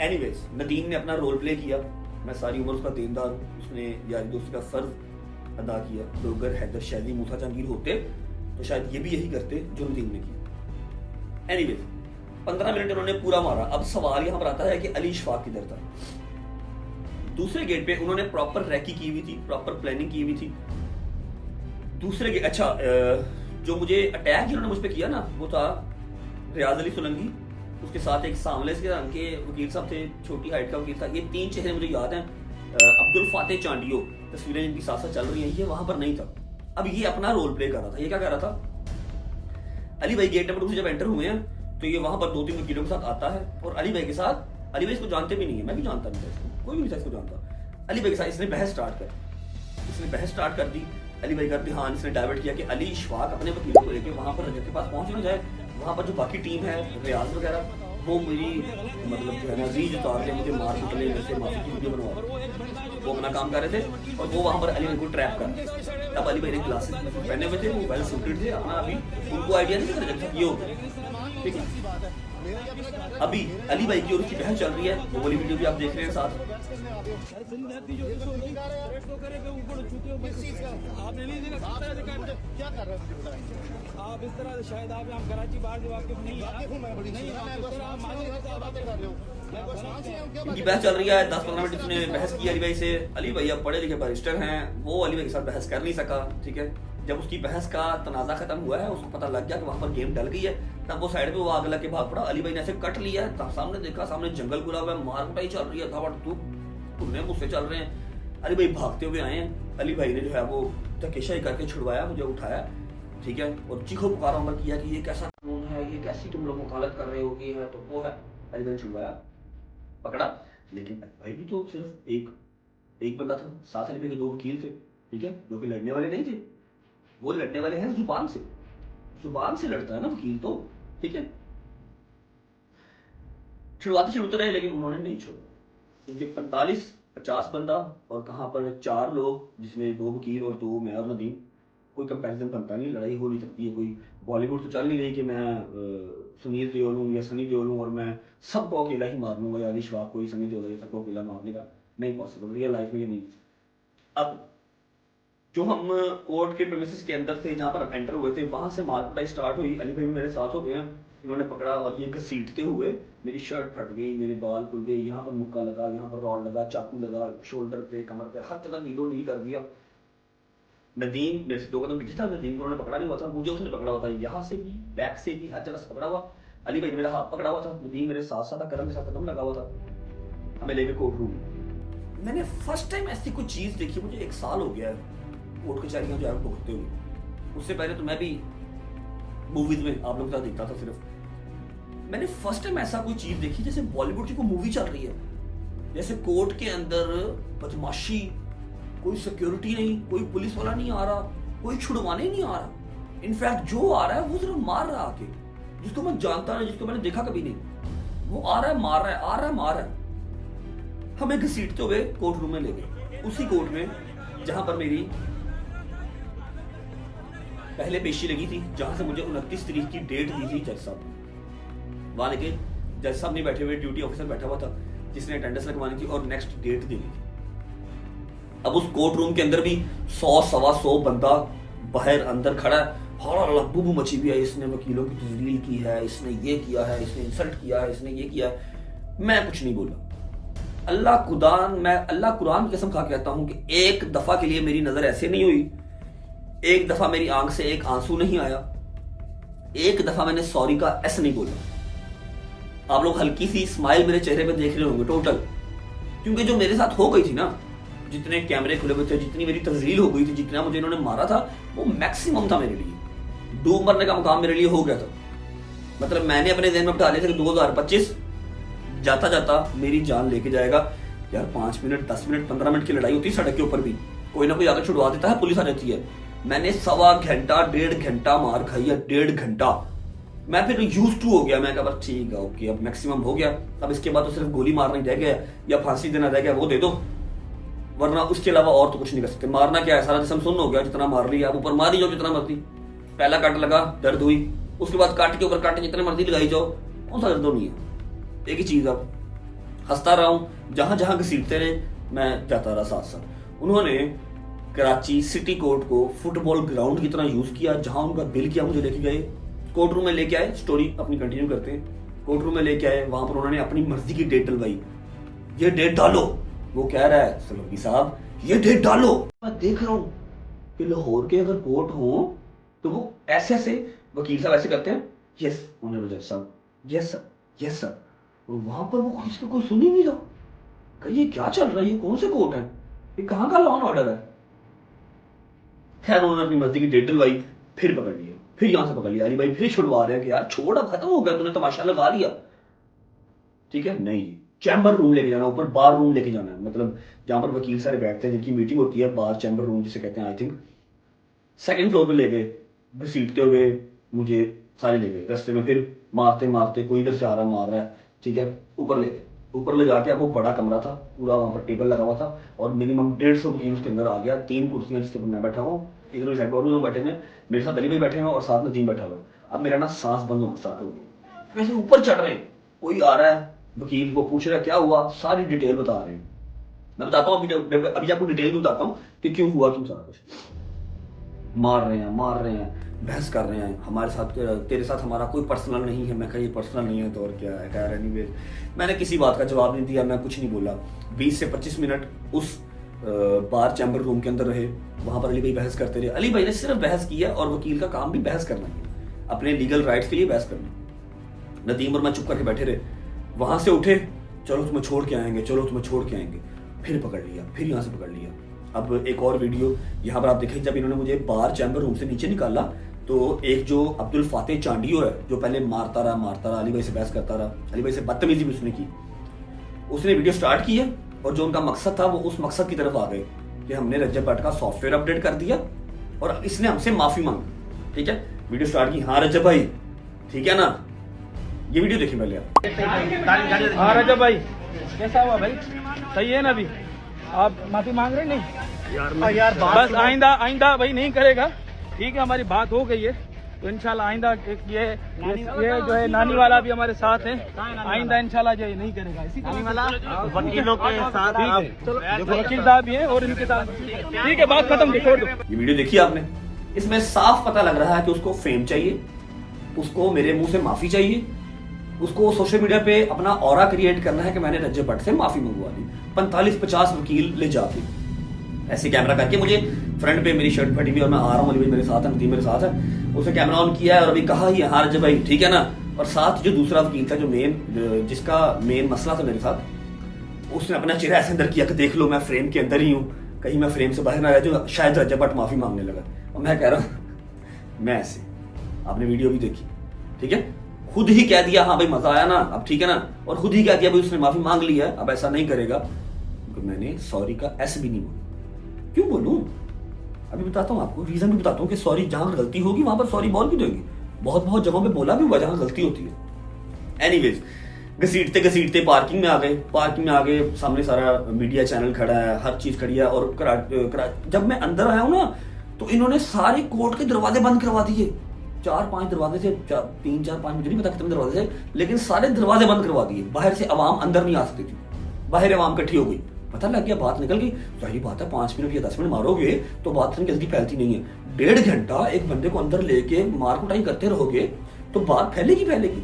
एनीवेज, नदीम ने अपना रोल प्ले किया, मैं सारी उम्र उसका देनदार हूँ। उसने यारी दोस्ती का फर्ज अदा किया। तो अगर हैदर शैली, मूसा जहांगीर होते तो शायद ये भी यही करते जो नदीम ने किया। एनीवेज, 15 मिनट उन्होंने पूरा मारा। अब सवाल यहाँ पर आता है कि अली इशफाक किधर था। दूसरे गेट पे उन्होंने प्रॉपर रैकी की हुई थी, प्रॉपर प्लानिंग की हुई थी। दूसरे गेट, अच्छा, जो मुझे अटैक जिन्होंने मुझ पर किया ना, वो था रियाज अली सोलंकी, उसके साथ एक सांवले से रंग के वकील साहब थे, छोटी हाइट का वकील था। ये 3 चेहरे मुझे याद हैं। अब्दुल फातेह चांडियो, तस्वीरें जिनकी साथ साथ चल रही हैं, ये वहां पर नहीं था। अब ये अपना रोल प्ले कर रहा था। ये क्या कर रहा था, अली भाई गेट नंबर 2 से जब एंटर हुए हैं तो ये वहां पर 2-3 वकीलों के साथ आता है और अली भाई के साथ, अली भाई इसको जानते भी नहीं है, मैं भी जानता नहीं था इसको, कोई भी नहीं था इसको जानता। अली भाई के साथ इसने बहस स्टार्ट कर दी। अली भाई का ध्यान इसने डाइवर्ट किया कि अली इशफाक अपने वकीलों को लेकर वहां पर रजत के पास पहुंच ना जाए। वहां पर जो बाकी टीम है, रियाज वगैरह, वो मेरी मतलब जो है ना रीज उतार के मुझे मार कुटले जैसे माफी की वीडियो बनवा, वो अपना काम कर रहे थे और वो वहां पर अली भाई को ट्रैप कर। तब अली भाई ने ग्लासेस पहने हुए थे, वो वेल सूटेड थे, अपना अभी उनको आइडिया नहीं था रजत ये हो गया, ठीक है। अभी अली भाई की और उसकी बहस चल रही है, वो वाली वीडियो भी आप देख रहे हैं साथ। आप इस तरह शायद आप यहाँ कराची बाहर जो वाकिफ नहीं इनकी बहस चल रही है। 10-15 मिनट इसने बहस की अली भाई से। अली भाई अब पढ़े लिखे बैरिस्टर हैं, वो अली भाई के साथ बहस कर नहीं सका, ठीक है। जब उसकी बहस का तनाजा खत्म हुआ है, उसको पता लग गया कि वहां पर गेम डल गई है, तब वो साइड पे वो आग लग के भाग पड़ा। अली भाई ने ऐसे कट लिया है, तब सामने देखा, सामने जंगल खुला हुआ है, मार कुटाई चल रही है, धावड़ तुमने मुझसे चल रहे हैं। अली भाई भागते हुए आए हैं। अली भाई ने जो है वो धकेशाई करके छुड़वाया, मुझे उठाया, ठीक है, और चीखो पुकारा अमर किया कि ये कैसा कानून है, ये कैसी तुम लोग वकालत कर रहे हो, ये है तो वो है। अली भाई ने छुड़वाया, पकड़ा, लेकिन अली भाई भी तो सिर्फ एक बंदा था, साथ अली भाई के 2 वकील थे, ठीक है, जो कि लड़ने वाले नहीं थे। वो लड़ने वाले हैं जुबान से लड़ता है ना वकील तो, ठीक है। छुड़वाते रहे लेकिन उन्होंने नहीं छोड़ा, क्योंकि 45-50 बंदा और कहाँ पर 4 लोग, जिसमें 2 वकील और 2 मैं और नदीम, कोई कंपैरिजन बनता नहीं। लड़ाई हो नहीं सकती है कोई। बॉलीवुड तो चल नहीं रही कि मैं सुनील देओल हूँ या सनी देओल हूँ और मैं सबको अकेला ही मार लूंगा, या इशफाक को ही, सनी देओल सबको अकेला मारने का नहीं पॉसिबल, रियल लाइफ में ये नहीं। अब जो हम कोर्ट के प्रेमिसेस के अंदर थे, जहाँ पर एंटर हुए थे, वहां से मारकुटाई स्टार्ट हुई। अली भाई मेरे साथ हो गए हैं, इन्होंने पकड़ा और ये घसीटते हुए मेरी शर्ट फट गई, मेरे बाल खुल गए, यहाँ पर मुक्का लगा, यहाँ पर रॉड लगा, चाकू लगा, शोल्डर पे, कमर पे, हर जगह नीलो नी कर दिया। नदीम मेरे से 2 कदम पीछे था, नदीम को उन्होंने पकड़ा नहीं हुआ था, मुझे उसने पकड़ा हुआ था, यहाँ से भी बैक से भी हर जगह से पकड़ा हुआ। अली भाई मेरा हाथ पकड़ा हुआ था, नदीम मेरे साथ साथ, करम के साथ कदम लगा हुआ था। हमें लेके कोर्ट रूम, मैंने फर्स्ट टाइम ऐसी कोई चीज देखी, मुझे 1 साल हो गया है कोर्ट कचहरियां जो है भुगतते हुए। उससे पहले तो मैं भी मूवीज में आप लोगों के साथ देखता था सिर्फ। मैंने फर्स्ट टाइम ऐसा कोई चीज देखी जैसे बॉलीवुड की कोई मूवी चल रही है, जैसे कोर्ट के अंदर बदमाशी, कोई सिक्योरिटी नहीं, कोई पुलिस वाला नहीं आ रहा, कोई छुड़वाने नहीं आ रहा। इनफैक्ट जो आ रहा है वो सिर्फ मार रहा है आके, जिसको मैं जानता नहीं, जिसको मैंने देखा कभी नहीं, वो आ रहा है मार रहा है, आ रहा है मार रहा है। हमें घसीटते हुए कोर्ट रूम में ले गए, उसी कोर्ट में जहां पर मेरी पहले पेशी लगी थी, जहां से मुझे 29 तारीख की डेट दी थी जज साहब। वहां लेके जज साहब नहीं बैठे हुए, ड्यूटी ऑफिसर बैठा हुआ था जिसने अटेंडेंस लगवानी थी और नेक्स्ट डेट देनी थी। अब उस कोर्ट रूम के अंदर भी 100-125 बंदा बाहर अंदर खड़ा है, हड़बड़ी मची हुई है, इसने वकीलों की तजलील की है, इसने ये किया है, इसने इंसल्ट किया है, इसने ये किया है। मैं कुछ नहीं बोला। मैं अल्लाह कुरान की कसम खा के कहता हूं कि एक दफा के लिए मेरी नजर ऐसे नहीं हुई, एक दफा मेरी आंख से एक आंसू नहीं आया, एक दफा मैंने सॉरी का एस नहीं बोला। आप लोग हल्की सी स्माइल मेरे चेहरे पे देख रहे होंगे टोटल, क्योंकि जो मेरे साथ हो गई थी ना, जितने कैमरे खुले हुए थे, जितनी मेरी तजलील हो गई थी, जितना मुझे इन्होंने मारा था, वो मैक्सिमम था मेरे लिए। डूब मरने का मुकाम मेरे लिए हो गया था। मतलब मैंने अपने ज़हन में बिठा लिया था कि 2025 जाता जाता मेरी जान लेके जाएगा। यार 5 मिनट, 10 मिनट, 15 मिनट की लड़ाई होती है सड़क के ऊपर भी, कोई ना कोई आकर छुड़वा देता है, पुलिस आ जाती है। मैंने 1.25 घंटा 1.5 घंटा मार खाई है, 1.5 घंटा। मैं फिर यूज टू हो गया, मैं कहा बस ठीक है, ओके, अब मैक्सिमम हो गया, अब इसके बाद तो सिर्फ गोली मारना ही रह गया या फांसी देना रह गया, वो दे दो, वरना उसके अलावा और तो कुछ नहीं कर सकते। मारना क्या है, सारा जिस्म सुन्न हो गया, जितना मार लिया, आप ऊपर मार ही जाओ जितना मर्जी। पहला कट लगा, दर्द हुई, उसके बाद काट के ऊपर काट जितने मर्जी लगाई जाओ, कौन सा दर्द नहीं है। एक ही चीज, अब हंसता रहा हूं, जहां जहां घसीटते रहे मैं जाता रहा साथ साथ। उन्होंने कराची सिटी कोर्ट को फुटबॉल ग्राउंड की तरह यूज किया, जहां उनका दिल किया मुझे लेके गए, कोर्ट रूम में लेके आए। स्टोरी अपनी कंटिन्यू करते हैं। कोर्ट रूम में लेके आए, वहां पर उन्होंने अपनी मर्जी की डेट डलवाई, ये डेट डालो। वो कह रहा है सलोगी साहब ये डेट डालो। मैं देख रहा हूं कि लाहौर के अगर कोर्ट हो तो वो ऐसे ऐसे वकील साहब ऐसे करते हैं, यस ऑनरेबल जज साहब, यस सर, यस सर। और वहां पर वो किसी को सुन ही नहीं रहा, कहीं ये क्या चल रहा है, ये कौन से कोर्ट है, ये कहाँ का लॉ एंड ऑर्डर है। खैर उन्होंने अपनी मर्जी की डेट डलवाई, फिर पकड़ लिया, फिर यहां से पकड़ लिया। अली भाई फिर छुड़वा रहे हैं कि यार छोड़, अब खत्म हो गया, तूने तमाशा लगा लिया, ठीक है। नहीं, चैम्बर रूम लेके जाना, ऊपर बार रूम लेके जाना है, मतलब जहां पर वकील सारे बैठते हैं, जिनकी मीटिंग होती है, बार चैम्बर रूम जिसे कहते हैं, आई थिंक 2nd फ्लोर पे ले गए, घसीटते हुए मुझे सारे ले गए। रास्ते में फिर मारते मारते, कोई इधर से आ रहा मार रहा है, ठीक है, ऊपर ले गए। ऊपर ले जाके आपको बड़ा कमरा था पूरा, वहां पर टेबल लगा हुआ था और मिनिमम 150 वकील उसके अंदर आ गया। 3 कुर्सियां जिसके ऊपर मैं बैठा हूँ, इधर साइड पर बैठे हैं, मेरे साथ अली भाई बैठे हैं और साथ में 3 बैठा हुआ है। अब मेरा ना सांस बंद होना स्टार्ट हो गई, वैसे ऊपर चढ़ रहे, कोई आ रहा है, वकील को पूछ रहा है क्या हुआ, सारी डिटेल बता रहे हैं। मैं बताता हूँ अभी आपको डिटेल भी बताता हूँ कि क्यों हुआ, क्यों सारा कुछ। मार रहे हैं, बहस कर रहे हैं, हमारे साथ, तेरे साथ हमारा कोई पर्सनल नहीं है। मैं कहा ये पर्सनल नहीं है तो और क्या है, कह रहा एनीवेज। मैंने किसी बात का जवाब नहीं दिया, मैं कुछ नहीं बोला। 20 से 25 मिनट उस बार चैम्बर रूम के अंदर रहे, वहां पर अली भाई बहस करते रहे। अली भाई ने सिर्फ बहस किया और वकील का काम भी बहस करना है, अपने लीगल राइट्स के लिए बहस करना। नदीम और मैं चुप करके बैठे रहे। वहां से उठे, चलो तुम्हें छोड़ के आएंगे, चलो तुम्हें छोड़ के आएंगे, फिर पकड़ लिया, फिर यहाँ से पकड़ लिया। अब एक और वीडियो यहाँ पर आप देखें, जब इन्होंने मुझे बार चैम्बर रूम से नीचे निकाला तो एक जो अब्दुल फातेह चांडियो है, जो पहले मारता रहा, अली भाई से बहस करता रहा, अली भाई से बदतमीजी भी उसने की, उसने वीडियो स्टार्ट की है और जो उनका मकसद था वो उस मकसद की तरफ आ गए कि हमने रज्जब भट्ट का सॉफ्टवेयर अपडेट कर दिया और इसने हमसे माफी मांगी। ठीक है, वीडियो स्टार्ट की, हाँ रज्जब भाई ठीक है ना, ये वीडियो देखिए पहले आप। हाँ रजब भाई कैसा हुआ भाई, सही है ना, अभी आप माफी मांग रहे नहीं यार बस आइंदा भाई नहीं करेगा, ठीक है, हमारी बात हो गई है तो इंशाल्लाह आइंदा ये जो है नानी वाला भी हमारे साथ है, आइंदा इंशाल्लाह जो नहीं करेगा। इसी वाला वकीलों के साथ वकील साहब भी हैं और इनके साथ, ठीक है, बात खत्म, छोड़ दो। ये वीडियो देखी आपने, इसमें साफ पता लग रहा है कि उसको फेम चाहिए, उसको मेरे मुंह से माफी चाहिए, उसको सोशल मीडिया पे अपना ऑरा क्रिएट करना है कि मैंने रज्जब भट्ट से माफी मंगवा दी। 45-50 वकील ले जाके ऐसे कैमरा करके, मुझे फ्रंट पे मेरी शर्ट फटी हुई और मैं आ रहा हूँ, अली भाई मेरे साथ है, नदीम मेरे साथ है, उसने कैमरा ऑन किया है और अभी कहा ही हाँ रज्जब भाई ठीक है ना। और साथ जो दूसरा वकील था, जो जिसका मेन मसला था मेरे साथ, उसने अपना चेहरा ऐसे अंदर किया कि देख लो मैं फ्रेम के अंदर ही हूँ, कहीं मैं फ्रेम से बाहर ना रह जाऊँ। शायद रज्जब भट्ट माफी मांगने लगा और मैं कह रहा हूँ मैं ऐसे, आपने वीडियो भी देखी ठीक है, खुद ही कह दिया हाँ भाई मजा आया ना, अब ठीक है ना, और खुद ही कह दिया भाई उसने माफी मांग ली है, अब ऐसा नहीं करेगा। तो मैंने सॉरी का एस भी नहीं बोला। क्यों बोलूं? अभी बताता हूँ आपको, रीजन भी बताता हूँ कि सॉरी जहां गलती होगी वहां पर सॉरी बोल भी दोगी। बहुत जगहों पे बोला भी हुआ जहां गलती होती है। एनीवेज, घसीटते पार्किंग में आ गए, सामने सारा मीडिया चैनल खड़ा है, हर चीज खड़ी है। और जब मैं अंदर आया हूं ना, तो इन्होंने सारे कोर्ट के दरवाजे बंद करवा दिए। 4-5 दरवाजे थे, 3-4-5 मुझे नहीं पता कितने दरवाजे थे, लेकिन सारे दरवाजे बंद करवा दिए। बाहर से आवाम अंदर नहीं आ सकती थी, बाहर आवाम इकट्ठी हो गई, पता लग गया, बात निकल गई। सही बात है, 5 मिनट या 10 मिनट मारोगे तो बात इतनी जल्दी फैलती नहीं है। 1.5 घंटा एक बंदे को अंदर लेके मार कुटाई करते रहोगे तो बात फैलेगी।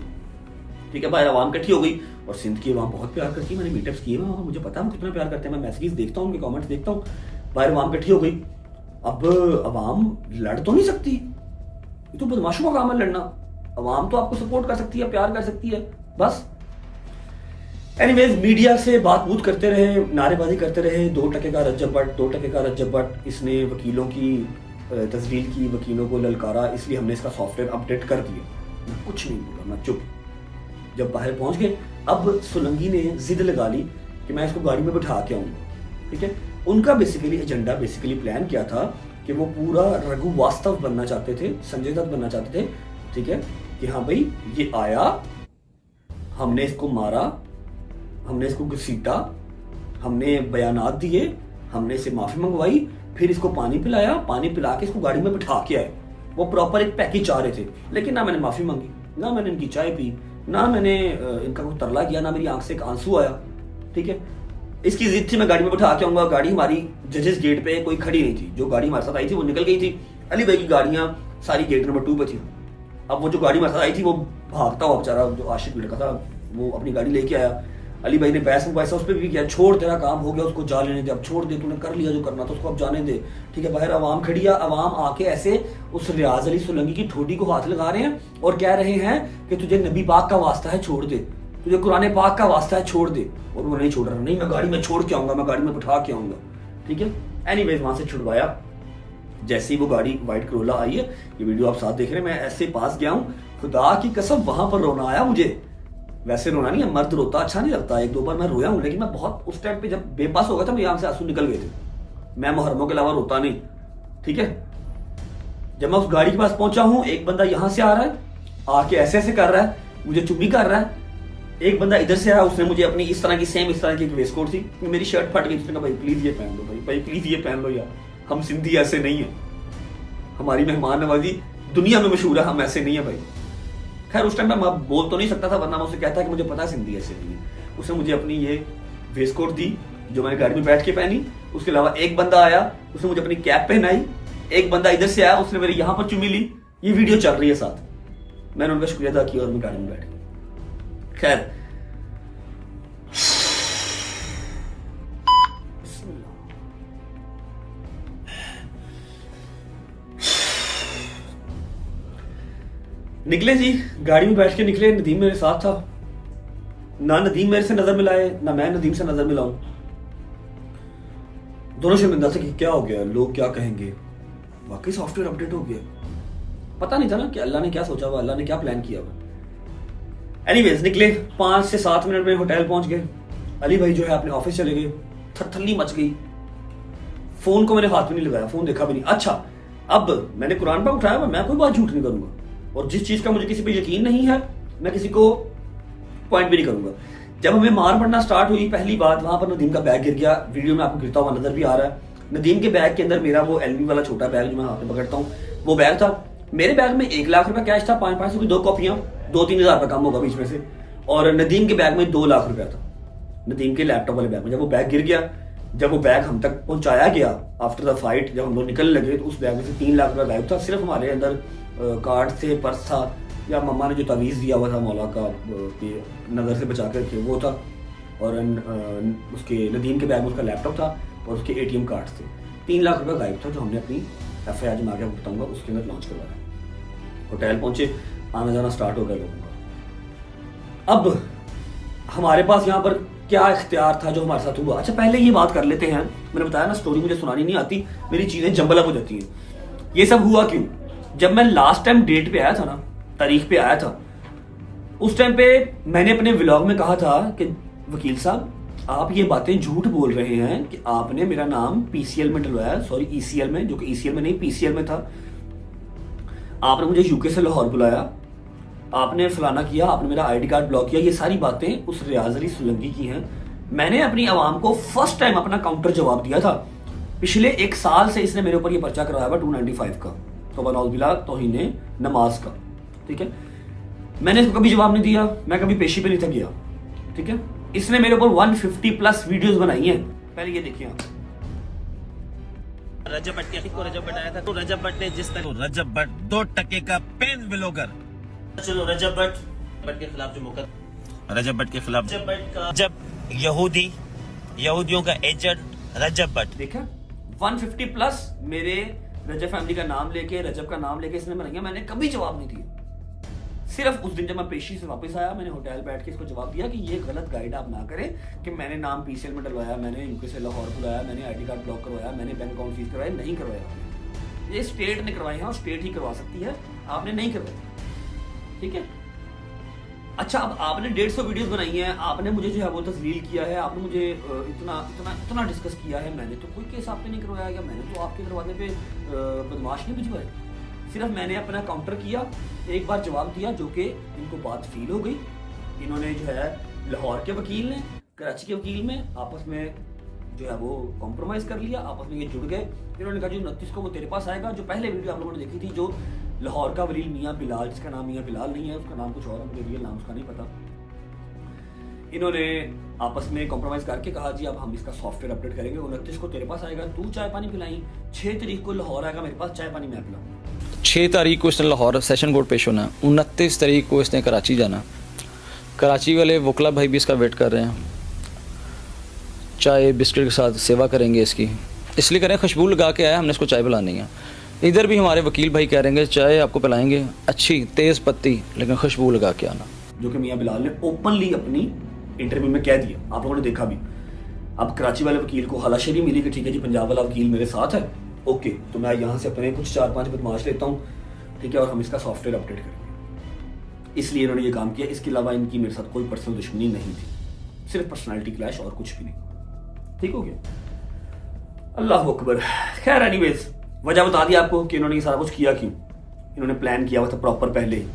ठीक है, बाहर आवाम इकट्ठी हो गई। और सिंध की आवाम बहुत प्यार करती है, मैंने मीटअप्स किए हैं, मुझे पता है वो कितना प्यार करते हैं, मैं मैसेजेस देखता हूँ, उनके कमेंट्स देखता हूँ। बाहर आवाम इकट्ठी हो गई। अब आवाम लड़ तो नहीं सकती, ये तो बदमाशों का काम है लड़ना। आवाम तो आपको सपोर्ट कर सकती है, प्यार कर सकती है, बस। एनीवेज, मीडिया से बात करते रहे, नारेबाजी करते रहे, 2 टके का रज्जब भट्ट, इसने वकीलों की तस्दील की, वकीलों को ललकारा, इसलिए हमने इसका सॉफ्टवेयर अपडेट कर दिया। मैं कुछ नहीं बोला, मैं चुप। जब बाहर पहुंच गए, अब सोलंकी ने जिद लगा ली कि मैं इसको गाड़ी में बिठा के आऊंगा। ठीक है, उनका एजेंडा प्लान क्या था कि वो पूरा रघु वास्तव बनना चाहते थे, संजय दत्त बनना चाहते थे। ठीक है, कि हाँ भाई ये आया, हमने इसको मारा, हमने इसको घसीटा, हमने बयानात दिए, हमने इससे माफी मंगवाई, फिर इसको पानी पिलाया, पानी पिला के इसको गाड़ी में बिठा के आए। वो प्रॉपर एक पैकेज चाह रहे थे, लेकिन ना मैंने माफी मांगी, ना मैंने इनकी चाय पी, ना मैंने इनका कोई तरला किया, ना मेरी आंख से एक आंसू आया। ठीक है, इसकी जिद थी मैं गाड़ी में बिठा के आऊंगा। गाड़ी हमारी जजेस गेट पे कोई खड़ी नहीं थी, जो गाड़ी हमारे साथ आई थी वो निकल गई थी। अली भाई की गाड़ियां सारी गेट नंबर 2 पे थी। अब वो जो गाड़ी हमारे साथ आई थी वो भागता हुआ बेचारा जो आशिक लड़का था, वो अपनी गाड़ी लेके आया। अली भाई ने पैसा उस पर भी किया, छोड़ तेरा काम हो गया, उसको जा लेने दे, अब छोड़ दे, तूने कर लिया जो करना था, उसको अब जाने दे। ठीक है, बाहर आवाम खड़ी है, आवाम आके ऐसे उस रियाज अली सोलंकी की ठोडी को हाथ लगा रहे हैं और कह रहे हैं कि तुझे नबी पाक का वास्ता है छोड़ दे, तुझे कुरान पाक का वास्ता है छोड़ दे। और वो नहीं छोड़ रहा, नहीं मैं गाड़ी में छोड़ के आऊंगा, मैं गाड़ी में बिठा के आऊंगा। ठीक है, एनीवेज वहां से छुड़वाया। जैसे ही वो गाड़ी व्हाइट करोला आई है, ये वीडियो आप साथ देख रहे हैं, मैं ऐसे पास गया हूँ, खुदा की कसम वहां पर रोना आया मुझे। वैसे रोना नहीं है, मर्द रोता अच्छा नहीं लगता, 1-2 बार मैं रोया हूं, लेकिन मैं बहुत उस टाइम पे जब बेबस हो गया था, मेरी आंख से आंसू निकल गए थे। मैं मुहर्रमों के अलावा रोता नहीं। ठीक है, जब मैं उस गाड़ी के पास पहुंचा हूं, एक बंदा यहां से आ रहा है, आके ऐसे ऐसे कर रहा है, मुझे चुम्मी कर रहा है। एक बंदा इधर से आया, उसने मुझे अपनी इस तरह की एक वेस्ट कोट थी, मेरी शर्ट फट गई, उसने कहा भाई प्लीज ये पहन लो, भाई प्लीज ये पहन लो यार, हम सिंधी ऐसे नहीं है, हमारी मेहमान नवाजी दुनिया में मशहूर है, हम ऐसे नहीं है भाई। खैर उस टाइम मैं बोल तो नहीं सकता था, वरना मैं उसे कहता कि मुझे पता है सिंधी ऐसे नहीं है। उसने मुझे अपनी ये वेस्ट कोट दी जो मैंने गाड़ी में बैठ के पहनी। उसके अलावा एक बंदा आया, उसने मुझे अपनी कैप पहनाई। एक बंदा इधर से आया, उसने मेरे यहाँ पर चुम्मी ली। ये वीडियो चल रही है साथ, मैंने उनका शुक्रिया अदा किया और मैं गाड़ी में बैठ गया। खैर निकले जी, गाड़ी में बैठ के निकले। नदीम मेरे साथ था, ना नदीम मेरे से नजर मिलाए, ना मैं नदीम से नजर मिलाऊं। दोनों शर्मिंदा थे कि क्या हो गया, लोग क्या कहेंगे। वाकई सॉफ्टवेयर अपडेट हो गया, पता नहीं था ना कि अल्लाह ने क्या सोचा हुआ, अल्लाह ने क्या प्लान किया हुआ। एनीवेज निकले, 5 से 7 मिनट में होटल पहुंच गए। अली भाई जो है अपने ऑफिस चले गए, थरथल्ली मच गई। फोन को मैंने हाथ में नहीं लगाया, फोन देखा भी नहीं। अच्छा, अब मैंने कुरान पर उठाया, मैं कोई बात झूठ नहीं करूंगा, और जिस चीज का मुझे किसी पे यकीन नहीं है मैं किसी को पॉइंट भी नहीं करूंगा। जब हमें मार पड़ना स्टार्ट हुई, पहली बात वहां पर नदीम का बैग गिर गया, वीडियो में आपको गिरता हुआ नजर भी आ रहा है। नदीम के बैग के अंदर मेरा वो एलवी वाला छोटा बैग जो मैं हाथ में पकड़ता हूँ, वो बैग था। मेरे बैग में 1 लाख रुपया कैश था, 500 की 2 कॉपियां, 2-3 हज़ार रुपया कम होगा बीच में से। और नदीम के बैग में 2 लाख रुपया था, नदीम के लैपटॉप वाले बैग में। जब वो बैग गिर गया, जब वो बैग हम तक पहुंचाया गया आफ्टर द फाइट, जब हम लोग निकलने लगे, तो उस बैग में से 3 लाख रुपया गायब था। सिर्फ हमारे अंदर कार्ड थे, पर्स था, या मम्मा ने जो तावीज़ दिया हुआ था मौला का कि नज़र से बचा के रखे वो था, और उसके नदीम के बैग में उसका लैपटॉप था और उसके ATM कार्ड थे। 3 लाख रुपये गायब था जो हमने अपनी FIR जमा के बताऊँगा उसके अंदर लॉन्च करवाया। होटल पहुँचे, आना जाना स्टार्ट हो गया लोगों का। अब हमारे पास यहाँ पर क्या इख्तियार था जो हमारे साथ हुआ। अच्छा पहले ये बात कर लेते हैं, मैंने बताया ना स्टोरी मुझे सुनानी नहीं आती, मेरी चीज़ें जंबल हो जाती हैं। ये सब हुआ क्यों? जब मैं लास्ट टाइम डेट पे आया था ना, तारीख पे आया था, उस टाइम पे मैंने अपने व्लॉग में कहा था कि वकील साहब आप ये बातें झूठ बोल रहे हैं कि आपने मेरा नाम PCL में डलवाया, सॉरी ECL में, जो कि ECL में नहीं PCL में था। आपने मुझे UK से लाहौर बुलाया, आपने फलाना किया, आपने मेरा ID कार्ड ब्लॉक किया। ये सारी बातें उस रियाज अली सोलंकी की हैं। मैंने अपनी आवाम को फर्स्ट टाइम अपना काउंटर जवाब दिया था। पिछले 1 साल से इसने मेरे ऊपर ये पर्चा करवाया हुआ 295 का, तौबा तौहीन नमाज का, ठीक है। मैंने इसको कभी जवाब नहीं दिया, मैं कभी पेशी पे नहीं था गया, ठीक है। इसने मेरे ऊपर 150+ वीडियोस बनाई हैं। पहले ये देखिए आप। रजब भट्ट को रजब भट्ट आया था, तो रजब भट्ट ने जिस तरह रजब भट्ट 2 टके का पेन ब्लॉगर, चलो रजब भट्ट के खिलाफ जो मुकदमा, रजब भट्ट के खिलाफ, रजब भट्ट का जब यहूदियों का एजेंट रजब भट्ट, देखा 150+ मेरे रजब फैमिली का नाम लेके, रजब का नाम लेके इसने बनाई। मैंने कभी जवाब नहीं दिया। सिर्फ उस दिन जब मैं पेशी से वापस आया, मैंने होटल बैठ के इसको जवाब दिया कि ये गलत गाइड आप ना करें कि मैंने नाम PCL में डलवाया, मैंने UK से लाहौर बुलाया, मैंने ID कार्ड ब्लॉक करवाया, मैंने बैंक अकाउंट फीस करवाया, नहीं करवाया। ये स्टेट ने करवाई है और स्टेट ही करवा सकती है, आपने नहीं करवाया, ठीक है। अच्छा अब आपने 150 वीडियोस बनाई हैं, आपने मुझे जो है वो तस्लील किया है, आपने मुझे इतना डिस्कस किया है, मैंने तो कोई केस आपने नहीं करवाया, या मैंने तो आपके दरवाजे पे बदमाश नहीं भिजवाए। सिर्फ मैंने अपना काउंटर किया, एक बार जवाब दिया, जो कि इनको बात फील हो गई। इन्होंने जो है लाहौर के वकील ने कराची के वकील में आपस में जो है वो कॉम्प्रोमाइज कर लिया, आपस में ये जुड़ गए। इन्होंने कहा जो 29 को वो तेरे पास आएगा। जो पहले वीडियो आप लोगों ने देखी थी, जो लाहौर का वलील मियाँ बिलाल, जिसका नाम मियाँ बिलाल नहीं है, उसका नाम कुछ और है, मुझे रियल नाम उसका नहीं पता। इन्होंने आपस में कॉम्प्रोमाइज करके कहा जी अब हम इसका सॉफ्टवेयर अपडेट करेंगे, 29 को तेरे पास आएगा, तू चाय पानी पिलाई, 6 तारीख को लाहौर आएगा मेरे पास, चाय पानी मैं पिलाऊँ। 6 तारीख को इसने लाहौर सेशन कोर्ट पेश होना, 29 तारीख को इसने कराची जाना। कराची वाले वकला भाई भी इसका वेट कर रहे हैं, चाय बिस्किट के साथ सेवा करेंगे इसकी, इसलिए करें खुशबू लगा के आया, हमने इसको चाय पिलानी है। इधर भी हमारे वकील भाई कह रहे हैं चाय आपको पिलाएंगे अच्छी तेज़ पत्ती, लेकिन खुशबू लगा के आना, जो कि मियाँ बिलाल ने ओपनली अपनी इंटरव्यू में कह दिया, आप लोगों ने देखा भी। अब कराची वाले वकील को हलाशेरी मिली कि ठीक है जी पंजाब वाला वकील मेरे साथ है, ओके, तो मैं यहाँ से अपने कुछ 4-5 बदमाश लेता हूँ, ठीक है, और हम इसका सॉफ्टवेयर अपडेट करेंगे। इसलिए इन्होंने ये काम किया। इसके अलावा इनकी मेरे साथ कोई पर्सनल दुश्मनी नहीं थी, सिर्फ पर्सनैलिटी क्लैश और कुछ भी नहीं, ठीक हो गया। अल्लाह अकबर। खैर एनीवेज, वजह बता दी आपको कि इन्होंने ये सारा कुछ किया क्यों। इन्होंने प्लान किया हुआ था प्रॉपर, पहले ही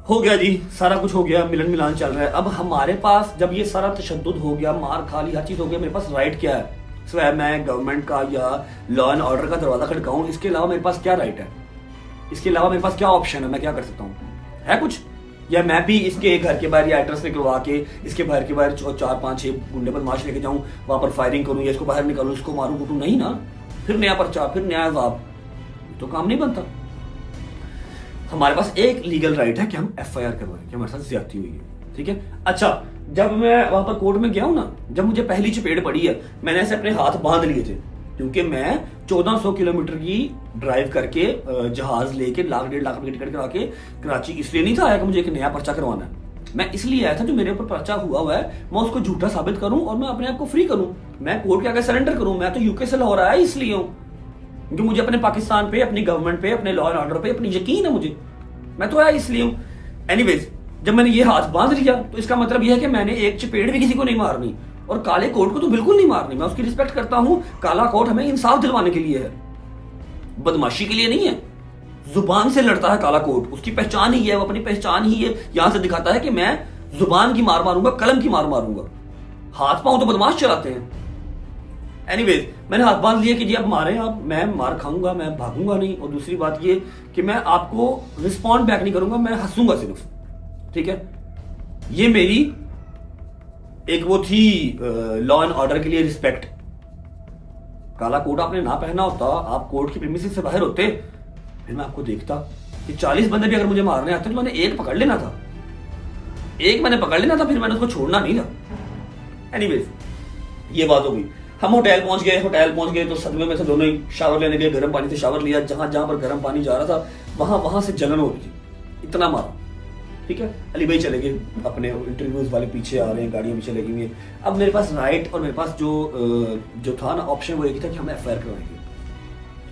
हो गया जी, सारा कुछ हो गया, मिलन मिलान चल रहा है। अब हमारे पास जब ये सारा तशद्दुद हो गया, मार खा ली, हर चीज हो गया, मेरे पास राइट क्या है? सिवाय मैं गवर्नमेंट का या लॉ एंड ऑर्डर का दरवाजा खड़काऊं, इसके अलावा मेरे पास क्या राइट है? इसके अलावा मेरे पास क्या ऑप्शन है? मैं क्या कर सकता हूँ? है कुछ? या मैं भी इसके घर के बाहर या एड्रेस निकलवा के इसके घर के बाहर 4-5-6 गुंडे बदमाश लेके जाऊं, वहां पर फायरिंग करूं या इसको बाहर निकालूं, इसको मारूं कूटूं? नहीं ना, फिर नया पर्चा, फिर नया जवाब, तो काम नहीं बनता। हमारे पास एक लीगल राइट है कि हम FIR करवाएं कि हमारे साथ ज्यादती हुई है, ठीक है। अच्छा, जब मैं वहां पर कोर्ट में गया हूं ना, जब मुझे पहली चपेट पड़ी है, मैंने ऐसे अपने हाथ बांध लिए थे, क्योंकि मैं 1400 किलोमीटर की ड्राइव करके जहाज लेके 1.5 लाख रुपए की टिकट करा के कराची इसलिए नहीं था आया कि मुझे एक नया पर्चा करवाना है। मैं इसलिए आया था जो मेरे ऊपर पर्चा हुआ है मैं उसको झूठा साबित करूं और मैं अपने आप को फ्री करूं, मैं कोर्ट के आगे सरेंडर करूं। मैं तो UK से लाहौर आया इसलिए हूं क्योंकि मुझे अपने पाकिस्तान पे, अपनी गवर्नमेंट पे, अपने लॉ एंड ऑर्डर पे अपनी यकीन है मुझे, मैं तो आया इसलिए हूं। एनीवेज, जब मैंने ये हाथ बांध लिया तो इसका मतलब यह है कि मैंने एक चपेट भी किसी को नहीं मारनी, और काले कोट को तो बिल्कुल नहीं मारनी। मैं उसकी रिस्पेक्ट करता हूं, काला कोट हमें इंसाफ दिलवाने के लिए है, बदमाशी के लिए नहीं है। जुबान से लड़ता है काला कोट, उसकी पहचान ही है, वो अपनी पहचान ही है, यहां से दिखाता है कि मैं जुबान की मार मारूंगा, कलम की मार मारूंगा। हाथ पांव तो बदमाश चलाते हैं। एनीवेज, मैंने हाथ बांध लिया कि जी अब मारे आप, मैं मार खाऊंगा, मैं भागूंगा नहीं। और दूसरी बात ये कि मैं आपको रिस्पॉन्ड बैक नहीं करूंगा, मैं हंसूंगा सिर्फ, ठीक है। ये मेरी एक वो थी लॉ एंड ऑर्डर के लिए रिस्पेक्ट। काला कोट आपने ना पहना होता, आप कोर्ट की प्रीमिसेस से बाहर होते, फिर मैं आपको देखता कि 40 बंदे भी अगर मुझे मारने आते तो मैंने एक पकड़ लेना था, एक मैंने पकड़ लेना था, फिर मैंने उसको छोड़ना नहीं था। एनीवेज ये बात हो गई। हम होटल पहुंच गए तो सदमे में से दोनों ही शावर लेने गए, गर्म पानी से शावर लिया, जहां जहां पर गर्म पानी जा रहा था वहां से जलन हो रही थी, इतना मारा। ठीक है, अली भाई चले गए अपने इंटरव्यूज वाले, पीछे आ रहे हैं, गाड़ियां पीछे लगी हुई हैं। अब मेरे पास राइट और मेरे पास जो था ना ऑप्शन, वो एक था कि हम FIR करवाएंगे।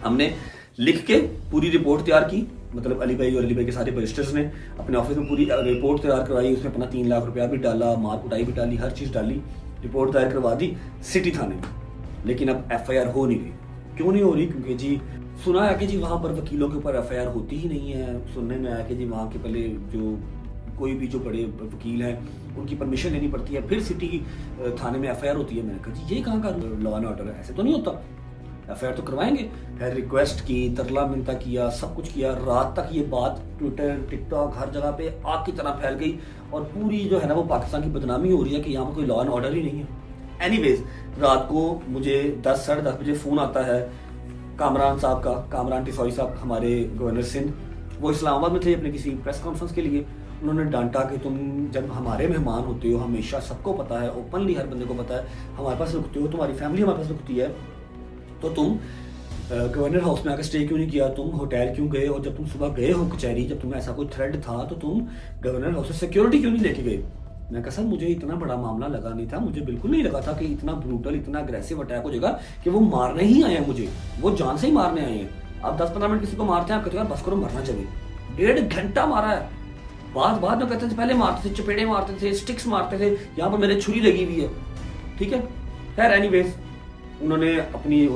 हमने लिख के पूरी रिपोर्ट तैयार की, मतलब अली भाई और अली भाई के सारे बैरिस्टर्स ने अपने ऑफिस में पूरी रिपोर्ट तैयार करवाई, उसमें अपना 3 लाख रुपया भी डाला, मार कुटाई भी डाली, हर चीज डाली, रिपोर्ट तैयार करवा दी सिटी थाने में। लेकिन अब FIR हो नहीं रही। क्यों नहीं हो रही? क्योंकि जी सुना है कि जी वहां पर वकीलों के ऊपर FIR होती ही नहीं है। सुनने में आया कि जी वहां के पहले जो कोई भी जो बड़े वकील हैं उनकी परमिशन लेनी पड़ती है, फिर सिटी थाने में FIR होती है। मैंने कहा जी ये कहाँ का लॉ एंड ऑर्डर है, ऐसे तो नहीं होता, FIR तो करवाएंगे। फिर रिक्वेस्ट की, तरला मिनता किया, सब कुछ किया। रात तक ये बात ट्विटर, टिकटॉक, हर जगह पे आग की तरह फैल गई और पूरी जो है ना वो पाकिस्तान की बदनामी हो रही है कि यहाँ पर कोई लॉ एंड ऑर्डर ही नहीं है। एनीवेज रात को मुझे 10 साढ़े 10 बजे फोन आता है कामरान साहब का, कामरान टिसौरी साहब हमारे गवर्नर सिंध, वो इस्लामाबाद में थे अपने किसी प्रेस कॉन्फ्रेंस के लिए। उन्होंने डांटा कि तुम जब हमारे मेहमान होते हो, हमेशा सबको पता है, ओपनली हर बंदे को पता है, हमारे पास रुकते हो, तुम्हारी फैमिली हमारे पास रुकती है, तो तुम गवर्नर हाउस में आकर स्टे क्यों नहीं किया, तुम होटल क्यों गए, और जब तुम सुबह गए हो कचहरी, जब तुम्हें ऐसा कोई थ्रेड था तो तुम गवर्नर हाउस से सिक्योरिटी क्यों नहीं लेके गए? मैं कहा सर मुझे इतना बड़ा मामला लगा नहीं था, मुझे बिल्कुल नहीं लगा था कि इतना ब्रूटल, इतना अग्रेसिव अटैक हो जाएगा कि वो मारने ही आए हैं मुझे, वो जान से ही मारने आए हैं। आप 10-15 मिनट किसी को मारते हैं, आप कहते हैं बस करो मरना चाहिए, 1.5 घंटा मारा है। बाद में कहते थे पहले मारते थे, चपेड़े मारते थे, स्टिक्स मारते थे, यहाँ पर मेरे छुरी लगी हुई है। ठीक है, खैर एनीवेज उन्होंने अपनी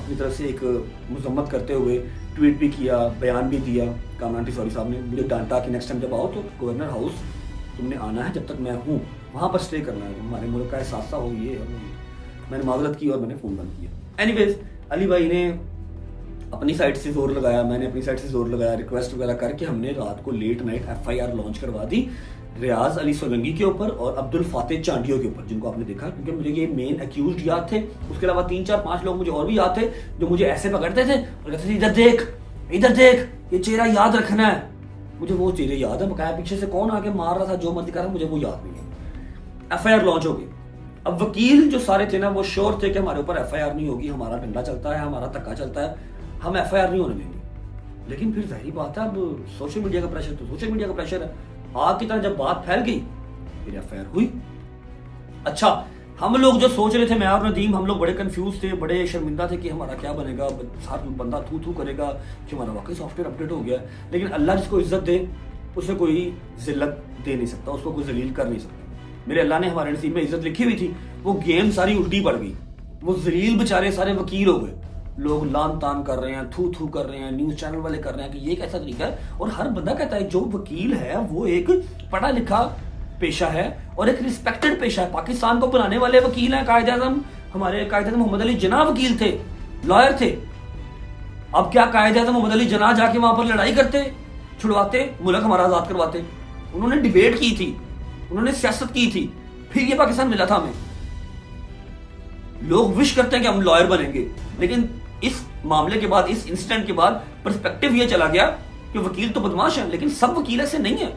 तरफ से एक मजम्मत करते हुए ट्वीट भी किया, बयान भी दिया। कामरान टिसौरी साहब ने मुझे डांटा कि नेक्स्ट टाइम जब आओ तो गवर्नर हाउस तुमने आना है, जब तक मैं हूँ वहाँ पर स्टे करना है, हमारे मुल्क का एहसास हो। ये मैंने माजरत की और मैंने फ़ोन बंद किया। एनीवेज अली भाई ने अपनी साइड से जोर लगाया, मैंने अपनी साइड से जोर लगाया, रिक्वेस्ट वगैरह करके हमने रात को लेट नाइट FIR लॉन्च करवा दी रियाज अली सोलंकी के ऊपर और अब्दुल फातेह चांडियो के ऊपर, जिनको आपने देखा, क्योंकि मुझे ये मेन अक्यूज्ड याद थे। उसके अलावा 3-4-5 लोग मुझे और भी याद थे जो मुझे ऐसे पकड़ते थे और कहते थे इधर देख, ये चेहरा याद रखना है। मुझे वो चेहरे याद है, बकाया पीछे से कौन आके मार रहा था, जो मर्जी कर रहा, मुझे वो याद नहीं है। FIR लॉन्च हो गई। अब वकील जो सारे थे ना वो श्योर थे कि हमारे ऊपर FIR नहीं होगी, हमारा डंडा चलता है, हमारा धक्का चलता है, हम FIR नहीं होने देंगे। लेकिन फिर जाहिर बात है, अब सोशल मीडिया का प्रेशर तो सोशल मीडिया का प्रेशर है, आग की तरह जब बात फैल गई फिर FIR हुई। अच्छा, हम लोग जो सोच रहे थे, मैं और नदीम, हम लोग बड़े कंफ्यूज थे, बड़े शर्मिंदा थे कि हमारा क्या बनेगा, हर बंदा थू करेगा कि हमारा वाकई सॉफ्टवेयर अपडेट हो गया। लेकिन अल्लाह जिसको इज्जत दे उसे कोई जिल्लत दे नहीं सकता, उसको कोई जलील कर नहीं सकता। मेरे अल्लाह ने हमारे नसीब में इज्जत लिखी हुई थी, वो गेम सारी उल्टी पड़ गई, वो जलील बेचारे सारे वकील हो गए। लोग लान तान कर रहे हैं, थू कर रहे हैं, न्यूज चैनल वाले कर रहे हैं कि ये कैसा तरीका है। और हर बंदा कहता है जो वकील है वो एक पढ़ा लिखा पेशा है और एक रिस्पेक्टेड पेशा है। पाकिस्तान को बनाने वाले वकील हैं, कायद-ए-आज़म हमारे कायद-ए-आज़म मोहम्मद अली जिन्ना वकील थे, लॉयर थे। अब क्या कायद-ए-आज़म मोहम्मद अली जिन्ना जाके वहां पर लड़ाई करते, छुड़वाते, मुल्क हमारा आजाद करवाते? उन्होंने डिबेट की थी, उन्होंने सियासत की थी, फिर ये पाकिस्तान मिला था हमें। लोग विश करते हैं कि हम लॉयर बनेंगे, लेकिन इस मामले के बाद, इस इंसिडेंट के बाद पर्सपेक्टिव ये चला गया कि वकील तो बदमाश है, लेकिन सब वकील ऐसे नहीं है।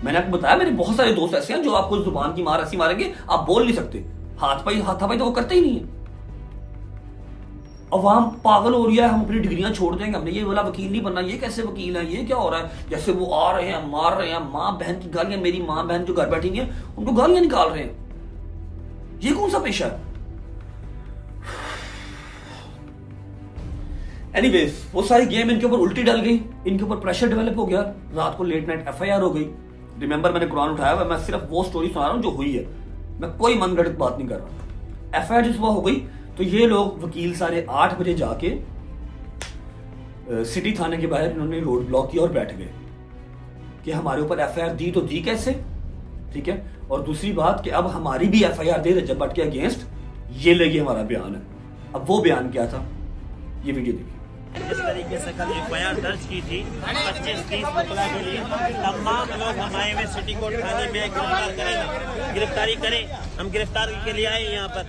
मैंने आपको बताया मेरे बहुत सारे दोस्त ऐसे हैं जो आपको जुबान की मार ऐसी मारेंगे आप बोल नहीं सकते, हाथापाई तो वो करते ही नहीं है। अवाम पागल हो रही है, हम अपनी डिग्रियां छोड़ देंगे, हमने ये बोला वकील नहीं बनना, ये कैसे वकील है, ये क्या हो रहा है, जैसे वो आ रहे हैं मार रहे हैं, माँ बहन की गालियां, मेरी माँ बहन जो घर बैठी है उनको गालियां निकाल रहे हैं। ये कौन सा पेशा है? एनीवेज वो सारी गेम इनके ऊपर उल्टी डल गई, इनके ऊपर प्रेशर डेवलप हो गया, रात को लेट नाइट FIR हो गई। रिमेंबर मैंने कुरान उठाया हुआ, मैं सिर्फ वो स्टोरी सुना रहा हूं जो हुई है, मैं कोई मनगढ़ंत बात नहीं कर रहा। FIR जिस वक्त हो गई तो ये लोग वकील सारे 8 बजे जाके सिटी थाने के बाहर इन्होंने रोड ब्लॉक किया और बैठ गए कि हमारे ऊपर FIR दी तो दी कैसे, ठीक है। और दूसरी बात कि अब हमारी भी FIR दे रजब भट्ट के अगेंस्ट, ये लगी हमारा बयान है। अब वो बयान क्या था, ये वीडियो देखिए। जिस तरीके से कल FIR दर्ज की थी 25-30 वकला के लिए, तमाम लोग हम आए हुए सिटी कोर्ट थाने में गिरफ्तार करें, गिरफ्तारी करें। हम गिरफ्तारी के लिए आए यहाँ पर।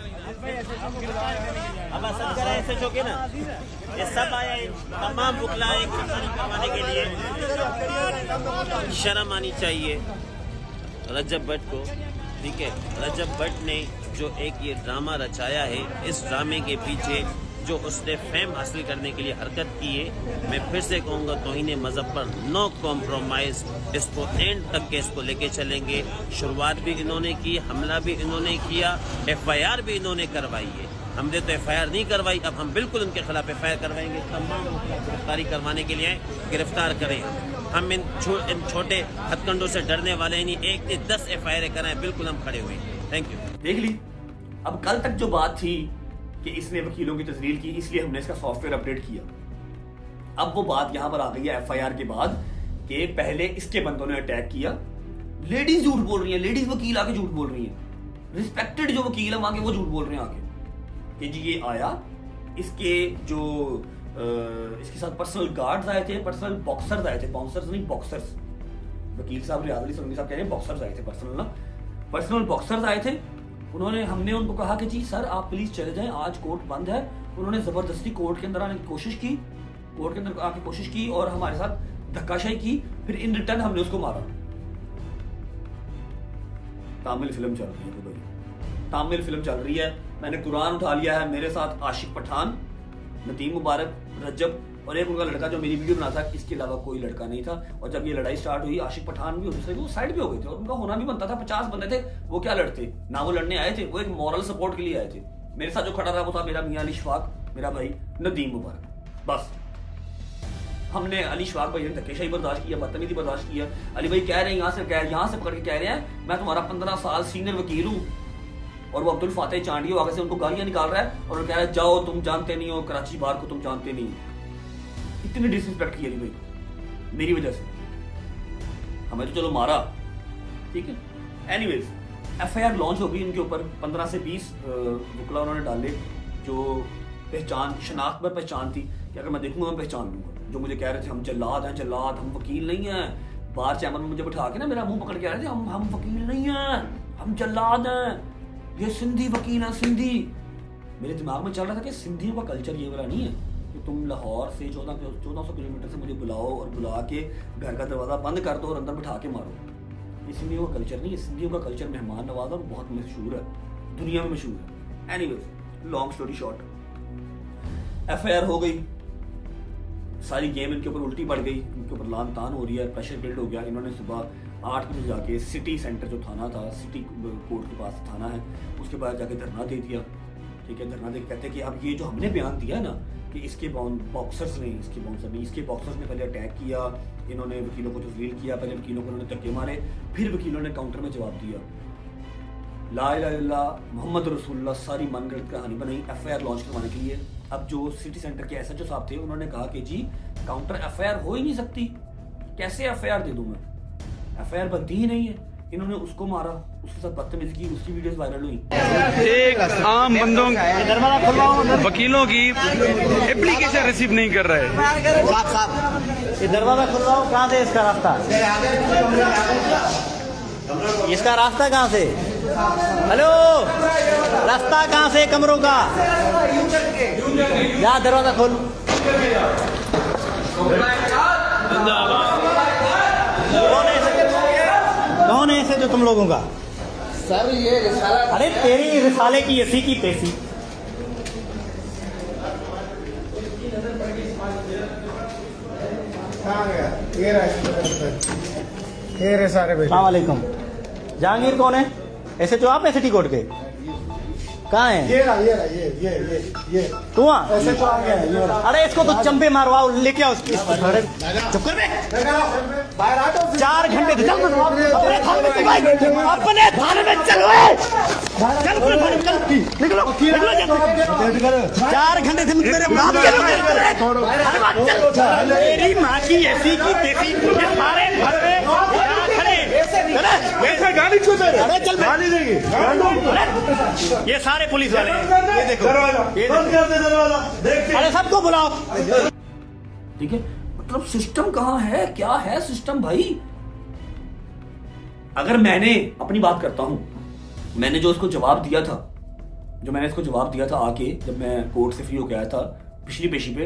अब असद कर ऐसे चौके ना, ये सब आए तमाम वकला गिरफ्तारी करवाने के लिए। शर्म आनी चाहिए रजब भट्ट को, ठीक है। रजब भट्ट ने जो एक ये ड्रामा रचाया है, इस ड्रामे के पीछे जो उसने फेम हासिल करने के लिए हरकत की है, मैं फिर से कहूँगा तौहीन मज़हब पर नो कॉम्प्रोमाइज़। इसको एंड तक के इसको लेके चलेंगे। शुरुआत भी इन्होंने की, हमला भी इन्होंने किया, FIR भी इन्होंने करवाई है। हमने तो FIR नहीं करवाई, अब हम बिल्कुल उनके खिलाफ FIR करवाएंगे। तमाम गिरफ्तारी करवाने के लिए गिरफ्तार करें। हम इन छोटे हथकंडों से डरने वाले नहीं, 1 से 10 FIR कराएं, बिल्कुल हम खड़े हुए हैं। Thank you. देख ली। अब कल तक जो बात थी कि इसने वकीलों की तस्लील की, इसलिए हमने इसका सॉफ्टवेयर अपडेट किया। अब वो बात यहां पर आ गई है FIR के बाद कि पहले इसके बंदों ने अटैक किया। लेडीज झूठ बोल रही हैं, लेडीज वकील आके झूठ बोल रही हैं, रिस्पेक्टेड जो वकील है वहां के वो झूठ बोल रहे हैं आके कि जी ये आया, इसके जो इसके साथ पर्सनल गार्ड्स आए थे, पर्सनल बॉक्सर्स आए थे, बाउंसर्स नहीं बॉक्सर्स। वकील साहब रियाज अली सलमी साहब कह रहे हैं बॉक्सर्स आए थे, पर्सनल बॉक्सर्स आए थे। हमने उनको कहा कि जी सर आप प्लीज चले जाएं, आज कोर्ट बंद है। उन्होंने जबरदस्ती कोर्ट के अंदर आने की कोशिश की, कोर्ट के अंदर आके कोशिश की और हमारे साथ धक्काशाही की। फिर इन रिटर्न हमने उसको मारा। तामिल फिल्म चल रही है भाई, तामिल फिल्म चल रही है। मैंने कुरान उठा लिया है, मेरे साथ आशिक पठान, नदीम मुबारक, रजब और एक उनका लड़का जो मेरी वीडियो बना था, इसके अलावा कोई लड़का नहीं था। और जब ये लड़ाई स्टार्ट हुई, आशिक पठान भी दूसरे वो साइड पे हो गए थे और उनका होना भी बनता था। 50 बंदे थे, वो क्या लड़ते ना, वो लड़ने आए थे, वो एक मॉरल सपोर्ट के लिए आए थे। मेरे साथ जो खड़ा रहा वो था मेरा मियां अली शफाक, मेरा भाई नदीम मुबारक। बस हमने अली शफाक भाई ने धक्केशाही बर्दाश्त किया, बदतमीजी बर्दाश्त किया। अली भाई कह रहे हैं यहाँ से पकड़ के कह रहे हैं मैं तुम्हारा 15 साल सीनियर वकील हूँ, और वो अब्दुल फातेह चांडियो आगे से उनको गालियां निकाल रहा है और कह रहा है जाओ तुम जानते नहीं हो, कराची बार को तुम जानते नहीं हो। इतनी डिसरिस्पेक्ट की अली भाई मेरी वजह से। हमें तो चलो मारा, ठीक है। एनीवेज FIR लॉन्च हो गई इनके ऊपर। 15 से 20 वकला उन्होंने डाले जो पहचान, शनाख्त पर पहचान थी कि अगर मैं देखूंगा मैं पहचान लूंगा। जो मुझे कह रहे थे हम जल्लाद हैं, जल्लाद, हम वकील नहीं हैं। बाहर चैम्बर में मुझे बिठा के ना मेरा मुंह पकड़ के आ रहे थे, हम वकील नहीं हैं, हम जल्लाद हैं, ये सिंधी वकील है, सिंधी। मेरे दिमाग में चल रहा था कि सिंधियों का कल्चर ये वाला नहीं है कि तुम लाहौर से 1400 किलोमीटर से मुझे बुलाओ और बुला के घर का दरवाजा बंद कर दो और अंदर बिठा के मारो। ये सिंधियों का कल्चर नहीं है। सिंधियों का कल्चर मेहमान नवाज और बहुत मशहूर है, दुनिया में मशहूर है। Anyways long story short, FIR हो गई, सारी गेम इनके ऊपर उल्टी पड़ गई, इनके ऊपर लान तान हो रही है, प्रेशर बिल्ड हो गया। इन्होंने सुबह 8 बजे जाके सिटी सेंटर जो थाना था, सिटी कोर्ट के पास थाना है, उसके बाद जाके धरना दे दिया, ठीक है। धरना दे कहते हैं कि अब ये जो हमने बयान दिया है ना कि इसके बॉक्सर्स ने, इसके बॉक्सर्स ने पहले अटैक किया, इन्होंने वकीलों को तस्लील किया, पहले वकीलों को इन्होंने धक्के मारे, फिर वकीलों ने काउंटर में जवाब दिया। ला इलाहा इल्लल्लाह मोहम्मद रसूलुल्लाह सारी मनगढ़ंत कहानी बनाई FIR लॉन्च करवाने के लिए। अब जो सिटी सेंटर के SHO साहब थे उन्होंने कहा कि जी काउंटर FIR हो ही नहीं सकती, कैसे FIR दे दूं मैं, FIR बनती ही नहीं है। इन्होंने उसको मारा, उसके साथ बदतमीजी की, उसकी वीडियोस वायरल हुई। एक आम बंदों वकीलों की एप्लीकेशन रिसीव नहीं कर रहा है। ये दरवाजा खुलवाओ, कहाँ से इसका रास्ता, इसका रास्ता कहाँ से, हेलो रास्ता कहाँ से कमरों का, या दरवाजा खोल। कौन है ऐसे जो तुम लोगों का सर ये रिसाला, अरे तेरी रिसाले की ऐसी की तैसी। अस्सलाम वालेकुम। जहांगीर कौन है, ऐसे जो आप सिटी कोर्ट के कहाँ है? ये तू ऐसे तो आ गया। अरे इसको तो चंपे मारवाओ, लेके आओ उसकी। चुप कर बे, 4 घंटे अपने थाने में चलो, चल निकलो, 4 घंटे से मेरे बाप के मेरी माँ की ऐसी की तेसी सारे भरे गाड़ी क्यों दे रहे? चल गाड़ी देंगे, ये सारे पुलिस वाले हैं, ये देखो, अरे सबको बुलाओ। ठीक है, मतलब सिस्टम कहाँ है, क्या है सिस्टम भाई। अगर मैंने अपनी बात करता हूं, मैंने जो उसको जवाब दिया था, जो मैंने इसको जवाब दिया था आके जब मैं कोर्ट से फ्री होकर आया था पिछली पेशी पे,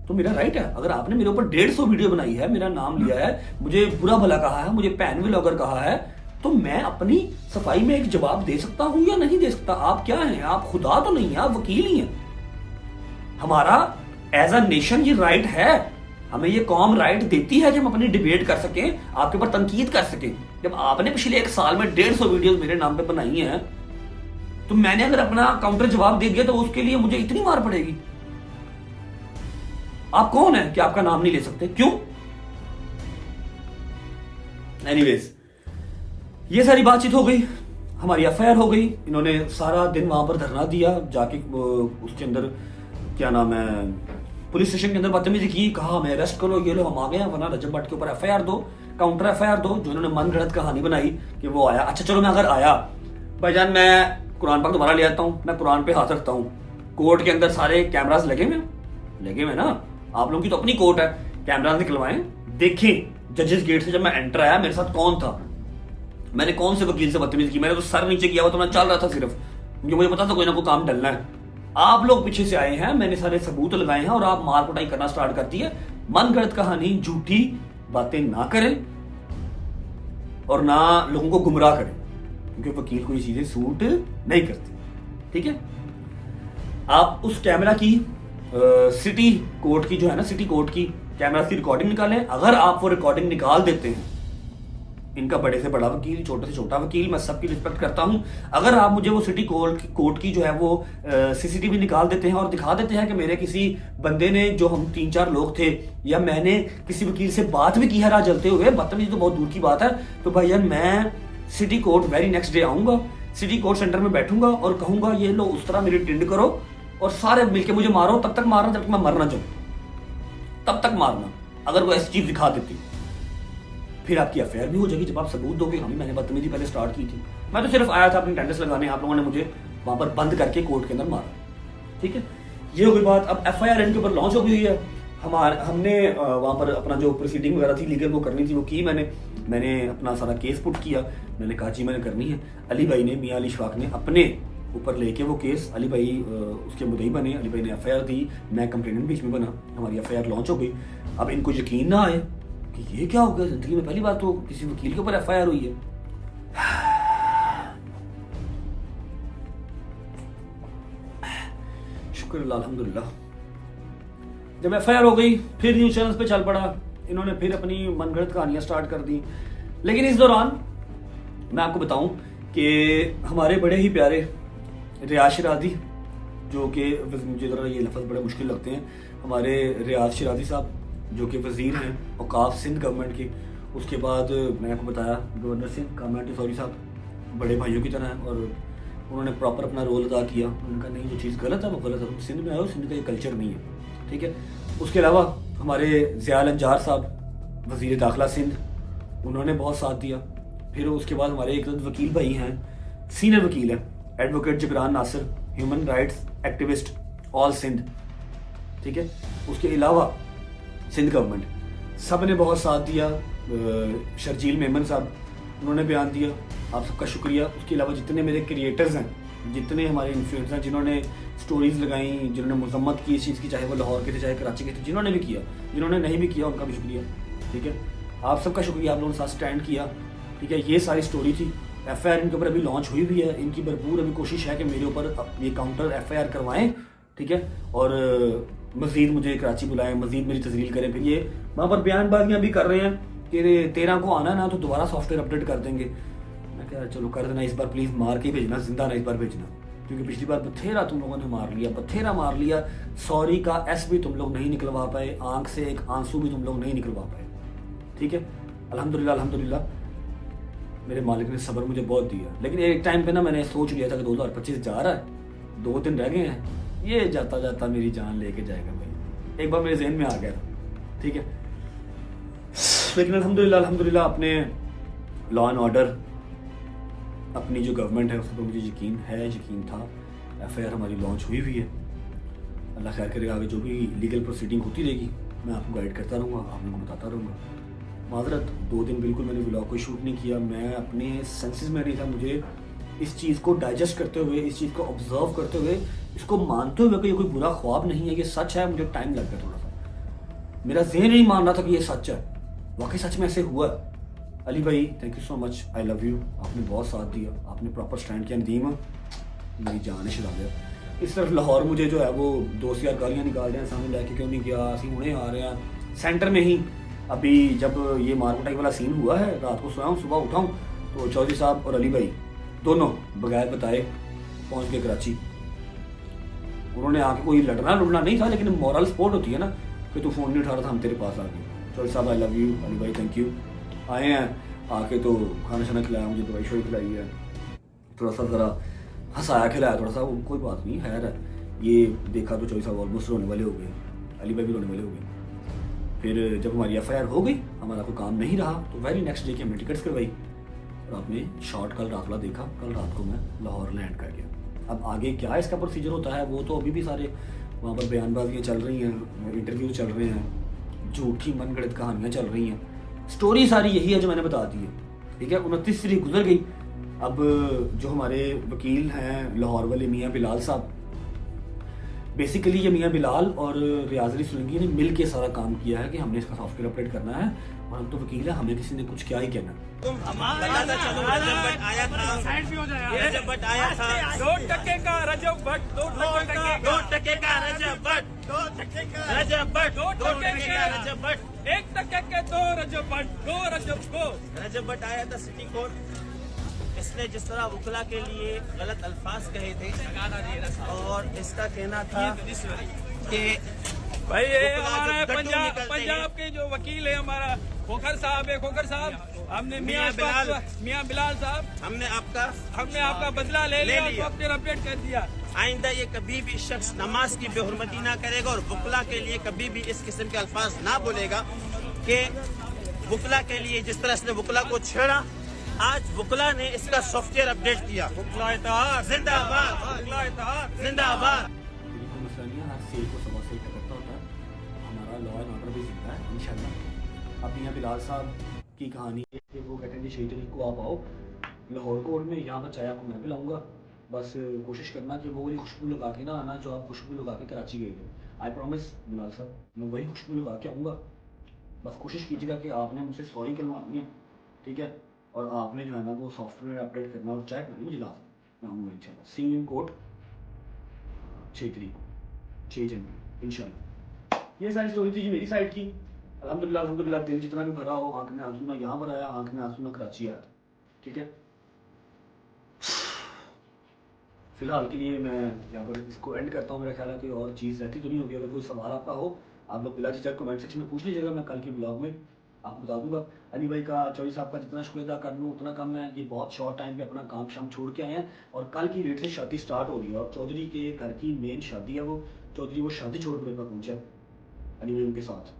तो मेरा राइट है। अगर आपने मेरे ऊपर 150 वीडियो बनाई है, मेरा नाम लिया है, मुझे बुरा भला कहा है, मुझे पैन व्लॉगर कहा है, तो मैं अपनी सफाई में एक जवाब दे सकता हूं या नहीं दे सकता। आप क्या हैं, आप खुदा तो नहीं है, आप वकील ही हैं। हमारा एज अ नेशन ये राइट है, हमें ये कौम राइट देती है कि हम अपनी डिबेट कर सकें, आपके ऊपर तनकीद कर सकें। जब आपने पिछले 1 साल में 150 वीडियो मेरे नाम पे बनाई हैं, तो मैंने अगर अपना काउंटर जवाब दे दिया तो उसके लिए मुझे इतनी मार पड़ेगी। आप कौन है कि आपका नाम नहीं ले सकते, क्यों? एनीवेज, ये सारी बातचीत हो गई, हमारी एफआईआर हो गई। इन्होंने सारा दिन वहां पर धरना दिया, जाके उसके अंदर क्या नाम है, पुलिस स्टेशन के अंदर बदतमीजी की, कहा हमें अरेस्ट करो, ये लो हम आ गए हैं, वरना रजब भट्ट के ऊपर एफआईआर दो, काउंटर एफआईआर दो। जो इन्होंने मन गढ़ंत कहानी बनाई कि वो आया, अच्छा चलो मैं अगर आया भाईजान, मैं कुरान पाक दोबारा ले आता हूं, मैं कुरान पे हाथ रखता हूं, कोर्ट के अंदर सारे कैमरास लगे हुए ना, आप लोगों की तो अपनी कोर्ट है, कैमरास निकलवाएं, देखें जजेस गेट से जब मैं एंटर आया मेरे साथ कौन था, मैंने कौन से वकील से बदतमीजी की, मैंने तो सर नीचे किया हुआ तो मैं चल रहा था सिर्फ, क्योंकि मुझे पता था कोई ना कोई काम डलना है। आप लोग पीछे से आए हैं, मैंने सारे सबूत लगाए हैं और आप मार कुटाई करना स्टार्ट कर दी है। मनगढ़ंत कहानी, झूठी बातें ना करें और ना लोगों को गुमराह करें, क्योंकि वकील को ये चीजें सूट नहीं करती। ठीक है, आप उस कैमरा की सिटी कोर्ट की जो है ना, सिटी कोर्ट की कैमरा की रिकॉर्डिंग निकालें। अगर आप वो रिकॉर्डिंग निकाल देते हैं, इनका बड़े से बड़ा वकील, छोटे से छोटा वकील, मैं सबकी रिस्पेक्ट करता हूं, अगर आप मुझे वो सिटी कोर्ट की जो है वो सीसीटीवी निकाल देते हैं और दिखा देते हैं कि मेरे किसी बंदे ने, जो हम 3-4 लोग थे, या मैंने किसी वकील से बात भी की है राह चलते हुए, बदतमीजी तो बहुत दूर की बात है, तो भाईजान मैं city court very next day आऊंगा, सिटी कोर्ट सेंटर में बैठूंगा और कहूंगा ये लो उस तरह मेरी टिंड करो और सारे मिलके मुझे मारो, तब तक मारना जब तक मैं मरना चाहूं, तब तक मारना। अगर वो ऐसी चीज दिखा देती फिर आपकी एफआईआर भी हो जाएगी, जब आप सबूत दोगे हमें, मैंने बदतमीजी पहले स्टार्ट की थी, मैं तो सिर्फ आया था अपनी अटेंडेंस लगाने, आप लोगों ने मुझे वहां पर बंद करके कोर्ट के अंदर मारा। ठीक है, ये हो गई बात। अब एफआईआर इनके ऊपर लॉन्च हो गई है, हमने वहां पर अपना जो प्रोसीडिंग वगैरह थी लीगल वो करनी थी, वो की मैंने अपना सारा केस पुट किया, मैंने कहा जी मैंने करनी है। अली भाई ने, मियां अली शफाक ने अपने ऊपर लेके वो केस, अली भाई उसके मुद्दई बने, अली भाई ने एफआईआर दी, मैं कंप्लेनेंट बीच में बना, हमारी एफआईआर लॉन्च हो गई। अब इनको यकीन ना आए कि ये क्या हो गया, जिंदगी में पहली बार तो किसी वकील के ऊपर एफआईआर हुई है। शुक्र अल्हम्दुलिल्लाह। जब एफआईआर हो गई फिर न्यूज चैनल्स पे चल पड़ा, इन्होंने फिर अपनी मनगढ़ंत कहानियां स्टार्ट कर दी। लेकिन इस दौरान मैं आपको बताऊं कि हमारे बड़े ही प्यारे रियाज शिराजी, जो कि मुझे जरा ये लफ्ज़ बड़े मुश्किल लगते हैं, हमारे रियाज शिराजी साहब जो कि वजीर हैं औकाफ सिंध गवर्नमेंट के, उसके बाद मैंने आपको बताया गवर्नर सिंध कामयाब टिसौरी साहब बड़े भाइयों की तरह हैं और उन्होंने प्रॉपर अपना रोल अदा किया। उनका नहीं, जो चीज़ गलत है वो गलत है, तुम सिंध में आए हो, सिंध का ये कल्चर नहीं है। ठीक है, उसके अलावा हमारे ज़ियाल अंजार साहब वज़ीर दाखिला सिंध, उन्होंने बहुत साथ दिया। फिर उसके बाद हमारे एक वकील भाई हैं, सीनियर वकील हैं, advocate Jabran Nasir, human rights activist all Sindh. ठीक है, उसके अलावा सिंध गवर्नमेंट, सब ने बहुत साथ दिया। शर्जील मेमन साहब, उन्होंने बयान दिया, आप सबका शुक्रिया। उसके अलावा जितने मेरे क्रिएटर्स हैं, जितने हमारे इन्फ्लुएंसर हैं, जिन्होंने स्टोरीज लगाई, जिन्होंने मजम्मत की इस चीज़ की, चाहे वो लाहौर के थे चाहे कराची के थे, जिन्होंने भी किया, जिन्होंने नहीं भी किया उनका भी शुक्रिया। ठीक है, आप सबका शुक्रिया, आप लोगों ने साथ स्टैंड किया। ठीक है, ये सारी स्टोरी थी। एफआईआर इनके ऊपर अभी लॉन्च हुई भी है, इनकी भरपूर अभी कोशिश है कि मेरे ऊपर ये काउंटर एफआईआर करवाएं। ठीक है, और मजीद मुझे कराची बुलाएं, मजीद मेरी तजलील करें। फिर ये वहाँ पर बयानबाजियाँ भी कर रहे हैं कि 13 को आना ना तो दोबारा सॉफ्टवेयर अपडेट कर देंगे। मैं कह चलो कर देना, इस बार प्लीज़ मार के भेजना, जिंदा ना इस बार भेजना, क्योंकि पिछली बार बथेरा तुम लोगों ने मार लिया, बथेरा मार लिया। सॉरी का एस भी तुम लोग नहीं निकलवा पाए, आंख से एक आंसू भी तुम लोग नहीं निकलवा पाए। ठीक है, अल्हम्दुलिल्लाह अल्हम्दुलिल्लाह मेरे मालिक ने सब्र मुझे बहुत दिया। लेकिन एक टाइम पे ना मैंने सोच लिया था कि 2025 जा रहा है, 2 दिन रह गए हैं, ये जाता जाता मेरी जान लेके जाएगा भाई, एक बार मेरे जहन में आ गया। ठीक है, लेकिन अल्हम्दुलिल्लाह अल्हम्दुलिल्लाह अपने लॉ एंड ऑर्डर, अपनी जो गवर्नमेंट है उस पर मुझे यकीन है, यकीन था। एफआईआर हमारी लॉन्च हुई है, अल्लाह खैर करेगा, आगे जो भी लीगल प्रोसीडिंग होती रहेगी मैं आपको गाइड करता रहूँगा, आप लोगों को बताता रहूँगा। माजरत 2 दिन बिल्कुल मैंने व्लॉग को शूट नहीं किया, मैं अपने सेंसेस में नहीं था। मुझे इस चीज़ को डाइजेस्ट करते हुए, इस चीज़ को ऑब्जर्व करते हुए, इसको मानते हुए कि ये कोई बुरा ख्वाब नहीं है, ये सच है, मुझे टाइम लग गया थोड़ा सा। मेरा जहन नहीं मान रहा था कि ये सच है, वाकई सच में ऐसे हुआ। अली भाई thank you so much, I love you. आपने बहुत साथ दिया, आपने प्रॉपर स्टैंड किया। नदीम मेरी जान है शराब। इस तरफ लाहौर मुझे जो है वो दोस्त यार गालियाँ निकाल रहे हैं, सामने लेके क्यों नहीं गया, असी हुणे आ रहे हैं सेंटर में ही। अभी जब ये मारकुटाई वाला सीन हुआ है, रात को सोया हूँ, सुबह उठाऊँ तो चौधरी साहब और अली भाई दोनों बगैर बताए पहुँच गए कराची। उन्होंने आके कोई लड़ना लुड़ना नहीं था, लेकिन मॉरल सपोर्ट होती है ना कि तू फ़ोन नहीं उठा रहा था, हम तेरे पास आ गए। चौधरी साहब आई लव यू, अली भाई थैंक यू। आए हैं आके तो खाना शाना खिलाया, मुझे दवाई शवाई खिलाई है, थोड़ा सा ज़रा हंसाया खिलाया थोड़ा सा, वो कोई बात नहीं खैर है। ये देखा तो चौधरी साहब ऑलमोस्ट रोने वाले हो गए, अली भाई भी रोने वाले हो गए। फिर जब हमारी FIR हो गई, हमारा कोई काम नहीं रहा, तो वेरी नेक्स्ट डे की हमने टिकट्स करवाई और आपने शॉर्ट कल रात वाला देखा। कल रात को मैं लाहौर लैंड कर गया। अब आगे क्या इसका प्रोसीजर होता है वो तो अभी भी सारे वहाँ पर बयानबाजियाँ चल रही हैं, इंटरव्यू चल रहे हैं, झूठी मनगढ़ंत कहानियाँ चल रही हैं। स्टोरी सारी यही है जो मैंने बता दी है, ठीक है। 29 तारीख गुजर गई। अब जो हमारे वकील हैं लाहौर वाले मियाँ बिलाल साहब, बेसिकली ये मियाँ बिलाल और रियाज अली सुलंगी ने मिल के सारा काम किया है कि हमने इसका सॉफ्टवेयर अपडेट करना है, और हम तो वकील है, हमें किसी ने कुछ क्या ही कहना है। रजब भट्ट आया था, रजब भट्ट आया था, 2% का रजब भट्ट, 2% का रजब भट्ट, रजब भट्ट, 2% का रजब भट्ट, 1% के 2 रजब भट्ट, 2 रजब को। रजब भट्ट आया था सिटी कोर्ट। इसने जिस तरह वकला के लिए गलत अल्फाज कहे थे और इसका कहना था कि भाई ये वकला हमारा है जब गड्ढू पंजाब, निकलते पंजाब हैं। के जो वकील है हमारा खोखर साहब है, खोखर साहब हमने मियां मियां बिलाल साहब हमने आपका बदला ले लिया, लिया। सॉफ्टवेयर अपडेट कर दिया। आइंदा ये कभी भी शख्स नमाज की बेहुरमती ना करेगा और वकला के लिए कभी भी इस किस्म के अल्फाज ना बोलेगा कि वकला के लिए जिस तरह इसने वकला को छेड़ा, आज वकला ने इसका सॉफ्टवेयर अपडेट किया। जिंदाबाद, जिंदाबाद। कोई मसला नहीं है, हर सेल को सवा सेल करता होता है। हमारा लॉ एंड ऑर्डर भी जिंदा है इंशाल्लाह। अब मियां बिलाल साहब की कहानी है कि वो कहते हैं जी 6 तारीख को आप आओ लाहौर कोर्ट में, यहाँ का चाय आपको मैं पिलाऊंगा, बस कोशिश करना कि वो वाली खुशबू लगा के ना आना जो आप खुशबू लगा के कराची गए थे। आई प्रॉमिस बिलाल साहब, मैं वही खुशबू लगा के आऊँगा। बस कोशिश कीजिएगा कि आपने मुझसे सॉरी करवानी है, ठीक है, और आपने जो है ना वो सॉफ्टवेयर अपडेट करना और चाय करनी मुझे मैं आऊँगा इंशाल्लाह। सी यू इन कोर्ट 6 तारीख, 6 जनवरी इंशाल्लाह। ये सारी स्टोरी थी जी मेरी साइड की। अल्हम्दुलिल्लाह अल्हम्दुलिल्लाह, दिल जितना भी भरा हो, आँख में आंसू ना यहाँ पर आया, आँख में आंसू ना कराची आया, ठीक है। फिलहाल के लिए मैं यहाँ पर इसको एंड करता हूँ। मेरा ख्याल है कोई और चीज़ रहती तो नहीं होगी। अगर कोई सवाल आपका हो आप लोग बिला झिझक कमेंट सेक्शन में पूछ लीजिएगा, मैं कल के ब्लॉग में आपको बता दूंगा। अली भाई का, चौधरी साहब का जितना शुक्रिया अदा कर लूँ उतना कम है। ये बहुत शॉर्ट टाइम पे अपना काम शाम छोड़ के आए हैं और कल की डेट से शादी स्टार्ट हो रही है और चौधरी के घर की मेन शादी है। वो चौधरी वो शादी छोड़ के मेरे पास पहुँचा अली भाई उनके साथ।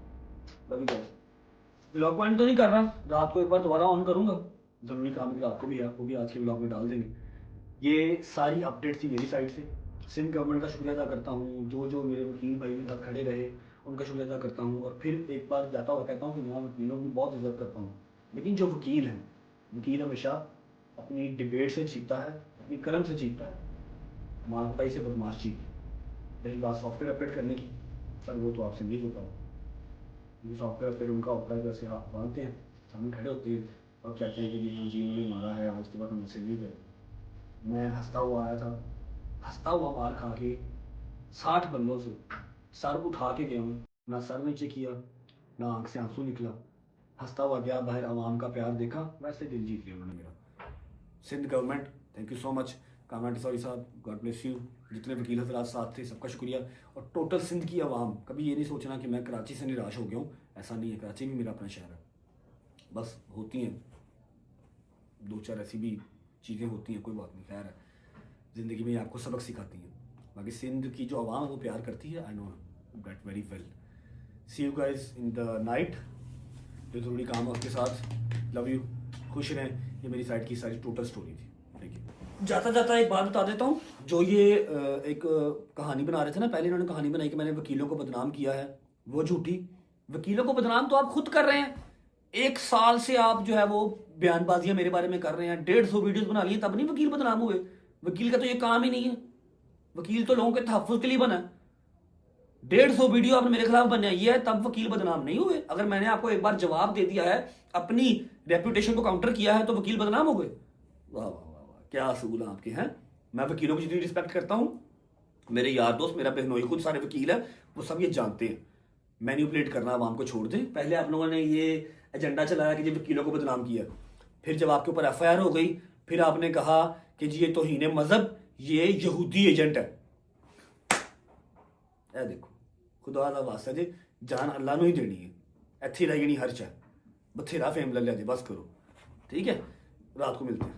ब्लॉग पॉइंट तो नहीं कर रहा, रात को एक बार दोबारा ऑन करूँगा, ज़रूरी काम की रात को भी है, वो भी आज के ब्लॉग में डाल देंगे। ये सारी अपडेट थी मेरी साइड से। सिंध गवर्नमेंट का शुक्रिया अदा करता हूँ, जो मेरे वकील भाई मेरे साथ खड़े रहे उनका शुक्रिया अदा करता हूँ। और फिर एक बार जाता हुआ कहता हूँ कि मैं वकीलों की बहुत इज्जत करता हूँ, लेकिन जो वकील हैं, वकील हमेशा अपनी डिबेट से जीतता है, अपनी कलम से जीतता है, मानवताई से बदमाश जीत। रही बात सॉफ्टवेयर अपडेट करने की, सर वो तो आपसे नहीं होता। ये सॉफ्टवेयर अपडेट उनका होता है, जैसे आप मानते हैं सामने खड़े होते हैं और कहते हैं कि जी उन्होंने मारा है, आज के बाद हम मैसेज नहीं गए। मैं हंसता हुआ आया था, हंसता हुआ मार खा के 60 बंदों से सर उठा के गया हूँ, ना सर नीचे किया ना आंख से आंसू निकला, हंसता हुआ गया बाहर, आवाम का प्यार देखा, वैसे दिल जीत लिया उन्होंने मेरा। Sindh government thank you so much, Kamran Tessori साहब गॉड ब्लेस यू, जितने वकील हजरात साथ थे सबका शुक्रिया। और टोटल सिंध की आवाम, कभी ये नहीं सोचना कि मैं कराची से निराश हो गया हूँ, ऐसा नहीं है। कराची भी मेरा अपना शहर है, बस होती हैं 2-4 ऐसी भी चीज़ें होती हैं, कोई बात नहीं, खैर है, ज़िंदगी में आपको सबक सिखाती हैं। बाकी सिंध की जो आवाम वो प्यार करती है, I know that very well. See you guys in the night, जो ज़रूरी काम है उसके साथ। लव यू, खुश रहें। ये मेरी साइड की सारी टोटल स्टोरी थी। Thank you. जाता जाता एक बात बता देता हूँ, जो ये एक कहानी बना रहे थे ना, पहले इन्होंने कहानी बनाई कि मैंने वकीलों को बदनाम किया है, वो झूठी। वकीलों को बदनाम तो आप खुद कर रहे हैं। 1 साल से आप जो है वो बयानबाजियां मेरे बारे में कर रहे हैं, 150 वीडियोस बना लिए, तब नहीं वकील बदनाम हुए। वकील का तो ये काम ही नहीं है। वकील तो लोगों के तहफ़्फ़ुज़ के लिए बना है। 150 वीडियो आपने मेरे खिलाफ बनाई है, तब वकील बदनाम नहीं हुए। अगर मैंने आपको एक बार जवाब दे दिया है, अपनी रेपुटेशन को काउंटर किया है, तो वकील बदनाम हो गए। वाह वाह वाह वाह, क्या असूल हैं आपके हैं। मैं वकीलों की जितनी रिस्पेक्ट करता हूँ, मेरे यार दोस्त, मेरा बहनोई खुद सारे वकील है, वो सब ये जानते हैं। मैनिपुलेट करना आवाम को छोड़ दें। पहले आप लोगों ने ये एजेंडा चलाया कि जी वकीलों को बदनाम किया, फिर जब आपके ऊपर FIR हो गई, फिर आपने कहा कि जी ये तौहीन मजहब, ये यहूदी एजेंट है। ए देखो, खुदा दा वास्ता जी, जान अल्लाह नूं ही देनी है। इत्थे रह जानी हर्च है, बथेरा फेम ले लिया जी, बस करो, ठीक है। रात को मिलते हैं।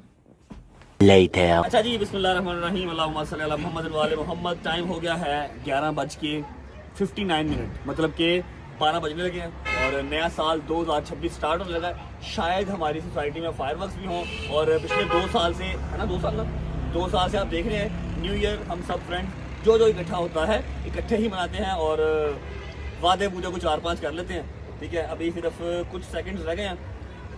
अच्छा जी, बिस्मिल्लाहिर्रहमानिर्रहीम, अल्लाहुम्मा सल्ली अला मुहम्मद व आले मुहम्मद। टाइम हो गया है 11:59, मतलब कि 12 बजने लगे हैं और नया साल 2026 स्टार्ट होने लगा है। शायद हमारी सोसाइटी में फायरवर्क्स भी हों, और पिछले 2 साल से, है ना, 2 साल से आप देख रहे हैं न्यू ईयर हम सब फ्रेंड जो इकट्ठा होता है इकट्ठे ही मनाते हैं और वादे बूदे को 4-5 कर लेते हैं, ठीक है। अभी सिर्फ कुछ सेकंड्स रह गए हैं,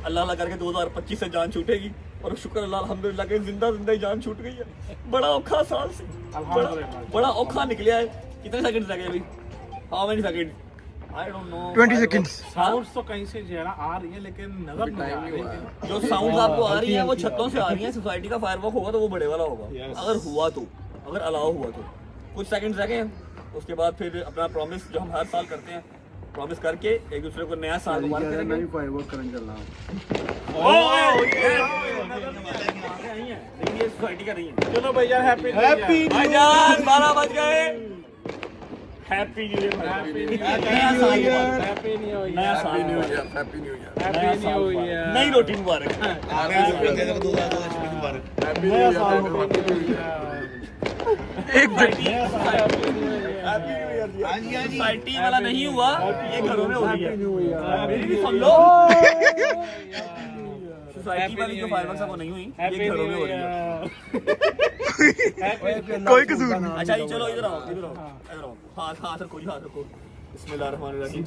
अल्लाह करके 2025 से जान छूटेगी, और शुक्र अल्लाह अल्हम्दुलिल्लाह के जिंदा ही जान छूट गई है। बड़ा औखा साल से बड़ा औखा निकला है। कितने सेकंड्स रह गए अभी? How many second? I don't know, 20 seconds. Sounds तो कहीं से जो है ना आ रही है, लेकिन नजर नहीं आ रही है। जो साउंड्स आपको आ रही है वो छतों से आ रही है। सोसाइटी का फायरवर्क होगा तो वो बड़े वाला होगा, अगर अलाउ हुआ तो। कुछ सेकंड्स रह गए हैं, उसके बाद फिर अपना प्रॉमिस जो हम हर साल करते हैं, प्रॉमिस करके एक दूसरे को नया साल मुबारक करेंगे। मैं भी फायरवर्क करने चल रहा हूं। ये सोसाइटी का नहीं है। चलो भैया, हैप्पी भाईजान 12 बज गए। हैप्पी न्यू ईयर, नया साल, हैप्पी न्यू ईयर, नया साल, happy new year, happy new year, नई रोटी मुबारक। नया साल एक सोसाइटी वाला नहीं हुआ, ये घरों में हो रही है। मेरी भी सुन लो, सोसाइटी वाली जो फायरवर्क्स है वो नहीं हुई, ये घरों में हो रही है। कोई कसूर नहीं। अच्छा जी, चलो इधर आओ। हाथ रखो जी, हाथ रखो। बिस्मिल्लाहिर्रहमानिर्रहीम।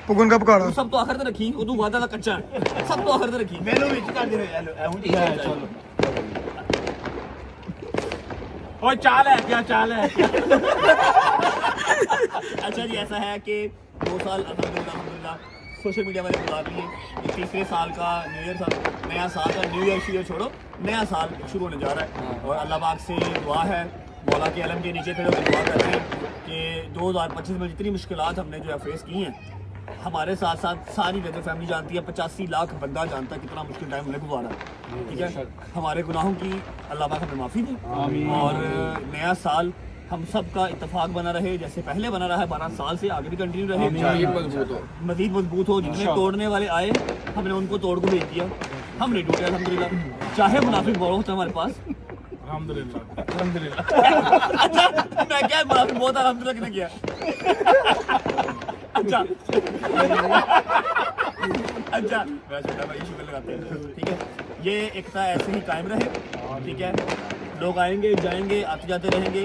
पुगन का पकाड़ा सब तो आखिर तक रखी, उदू वादा दा कच्चा है, सब तो आखिर तक रखी। ਮੈਨੂੰ ਵਿੱਚ ਕਰ ਦੇ चलो ओए चाल है क्या, चाल है अच्छा जी, ऐसा है कि 2 साल अल्हम्दुलिल्लाह सोशल मीडिया वाले गुजार लिए। ये तीसरे साल का न्यू ईयर था, नया साल का न्यू ईयर छोड़ो, नया साल शुरू होने जा रहा है। और अल्लाह पाक से दुआ है, मौला के अलम के नीचे खड़े होकर दुआ कर रहे हैं कि 2025 में जितनी मुश्किलात हमने जो है फेस की हैं, हमारे साथ साथ सारी गदर फैमिली जानती है, 85 लाख बंदा जानता है कितना मुश्किल टाइम हमने गुजारा, ठीक है। हमारे गुनाहों की अल्लाह पाक हमें माफ़ी दे, और नया साल हम सब का इत्तेफाक बना रहे, जैसे पहले बना रहा है 12 साल से, आगे भी कंटिन्यू रहे, मजीद मजबूत हो। जितने तोड़ने वाले आए हमने उनको तोड़ को भेज दिया, हम नहीं टूटे अल्हम्दुलिल्लाह। चाहे मुनाफिक बहुत होता है हमारे पास, अल्हम्दुलिल्लाह। अच्छा मैं क्या मुनाफिक बहुत अल्हम्दुलिल्लाह किसने किया? अच्छा मेरा छोटा भाई शुक्र लगाते हैं, ठीक है। ये एकता ऐसे ही कायम रहे, ठीक है। लोग आएंगे जाएंगे, आते जाते रहेंगे,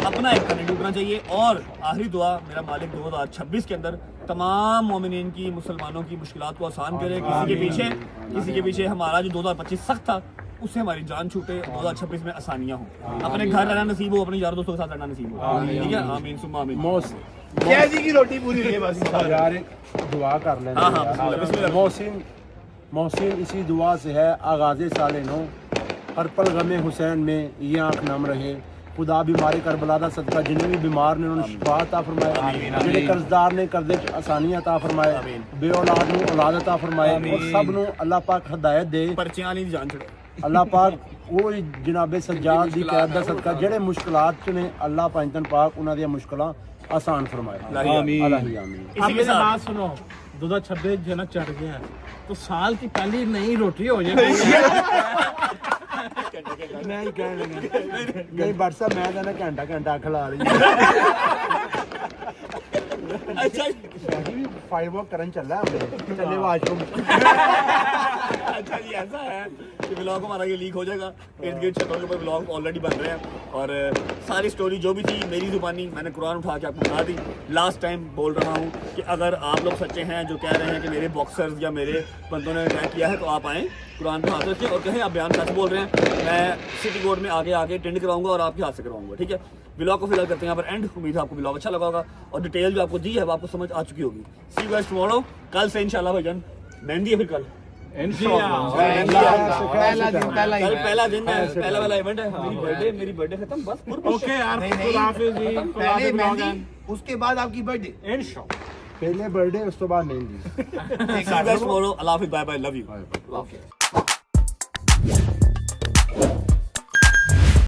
अपना एक नहीं टूटना चाहिए। और आखिरी दुआ, मेरा मालिक 2026 के अंदर तमाम मोमिनीन की, मुसलमानों की मुश्किलात को आसान करे। किसी के पीछे हमारा जो 2025 सख्त था, उससे हमारी जान छूटे, 2026 में आसानियाँ हो, अपने घर रहना नसीब हो, अपने यार दोस्तों के साथ रहना नसीब हो, ठीक है। आमीन सुम्मा आमीन। क्या जी की रोटी पूरी हुई है बस यार, एक दुआ कर लेना। हाँ, बिस्मिल्लाह। मोहसिन इसी दुआ से है, आगाज़े साले नो हर पल गमे हुसैन में ये आँख नम रहे। खुदा बीमारी करबला दा सदका, जिन्हें भी बीमार ने उन्होंने शिफा अता फरमाए, जिन्हें कर्जदार ने कर्जे च आसानी अता फरमाए, बे औलाद नूं औलाद अता फरमाए, और सब नूं अल्लाह पाक हिदायत दे। पर्चियां वाली जान छड़े अल्लाह पाक वो जनाबे सज्जाद दी कैद दा सदका जेड़े मुश्किलात च ने, अल्लाह पंजतन पाक उन्हां दी मुश्किलां आसान फरमाए। आमीन आमीन। अब मेरी बात सुनो, 2026 जो ना चढ़ गया है, तो साल की पहली नई रोटी हो जाएगी। नहीं कह नहीं बट साहब, मैं ना घंटा खिला रही अच्छा फायरवर्क करन चल रहा है, चले वाशरूम। अच्छा जी ऐसा है कि ब्लॉग हमारा ये लीक हो जाएगा, इर्द गिर्द छतों के ऊपर ब्लॉग ऑलरेडी बन रहे हैं और सारी स्टोरी जो भी थी मेरी जुबानी मैंने कुरान उठा के आपको बता दी। लास्ट टाइम बोल रहा हूँ कि अगर आप लोग सच्चे हैं जो कह रहे हैं कि मेरे बॉक्सर्स या मेरे बंदों ने अटैक किया है तो आप आएँ कुरान पे हाथ रखें और कहें आप बयान सच बोल रहे हैं। मैं सिटी कोर्ट में आगे टेंड कराऊंगा और आपके हाथ से करवाऊंगा, ठीक है। ब्लॉग को फिलहाल करते हैं यहाँ पर एंड। उम्मीद है आपको ब्लॉग अच्छा लगा होगा और डिटेल जो आपको दी है वो आपको समझ आ चुकी होगी। सी यू गाइस टुमारो। कल से इंशाल्लाह भाईजान मेहंदी है, फिर कल पहला दिन है, पहला इवेंट है। मेरी बर्थडे खत्म बस। ओके यार, खुदा हाफिज़ जी। पहले मेहंदी, उसके बाद आपकी बर्थडे। पहले बर्थडे उसके बाद मेहंदी। सी यू गाइस टुमारो। अल्लाह हाफिज़, बाय बाय, लव यू।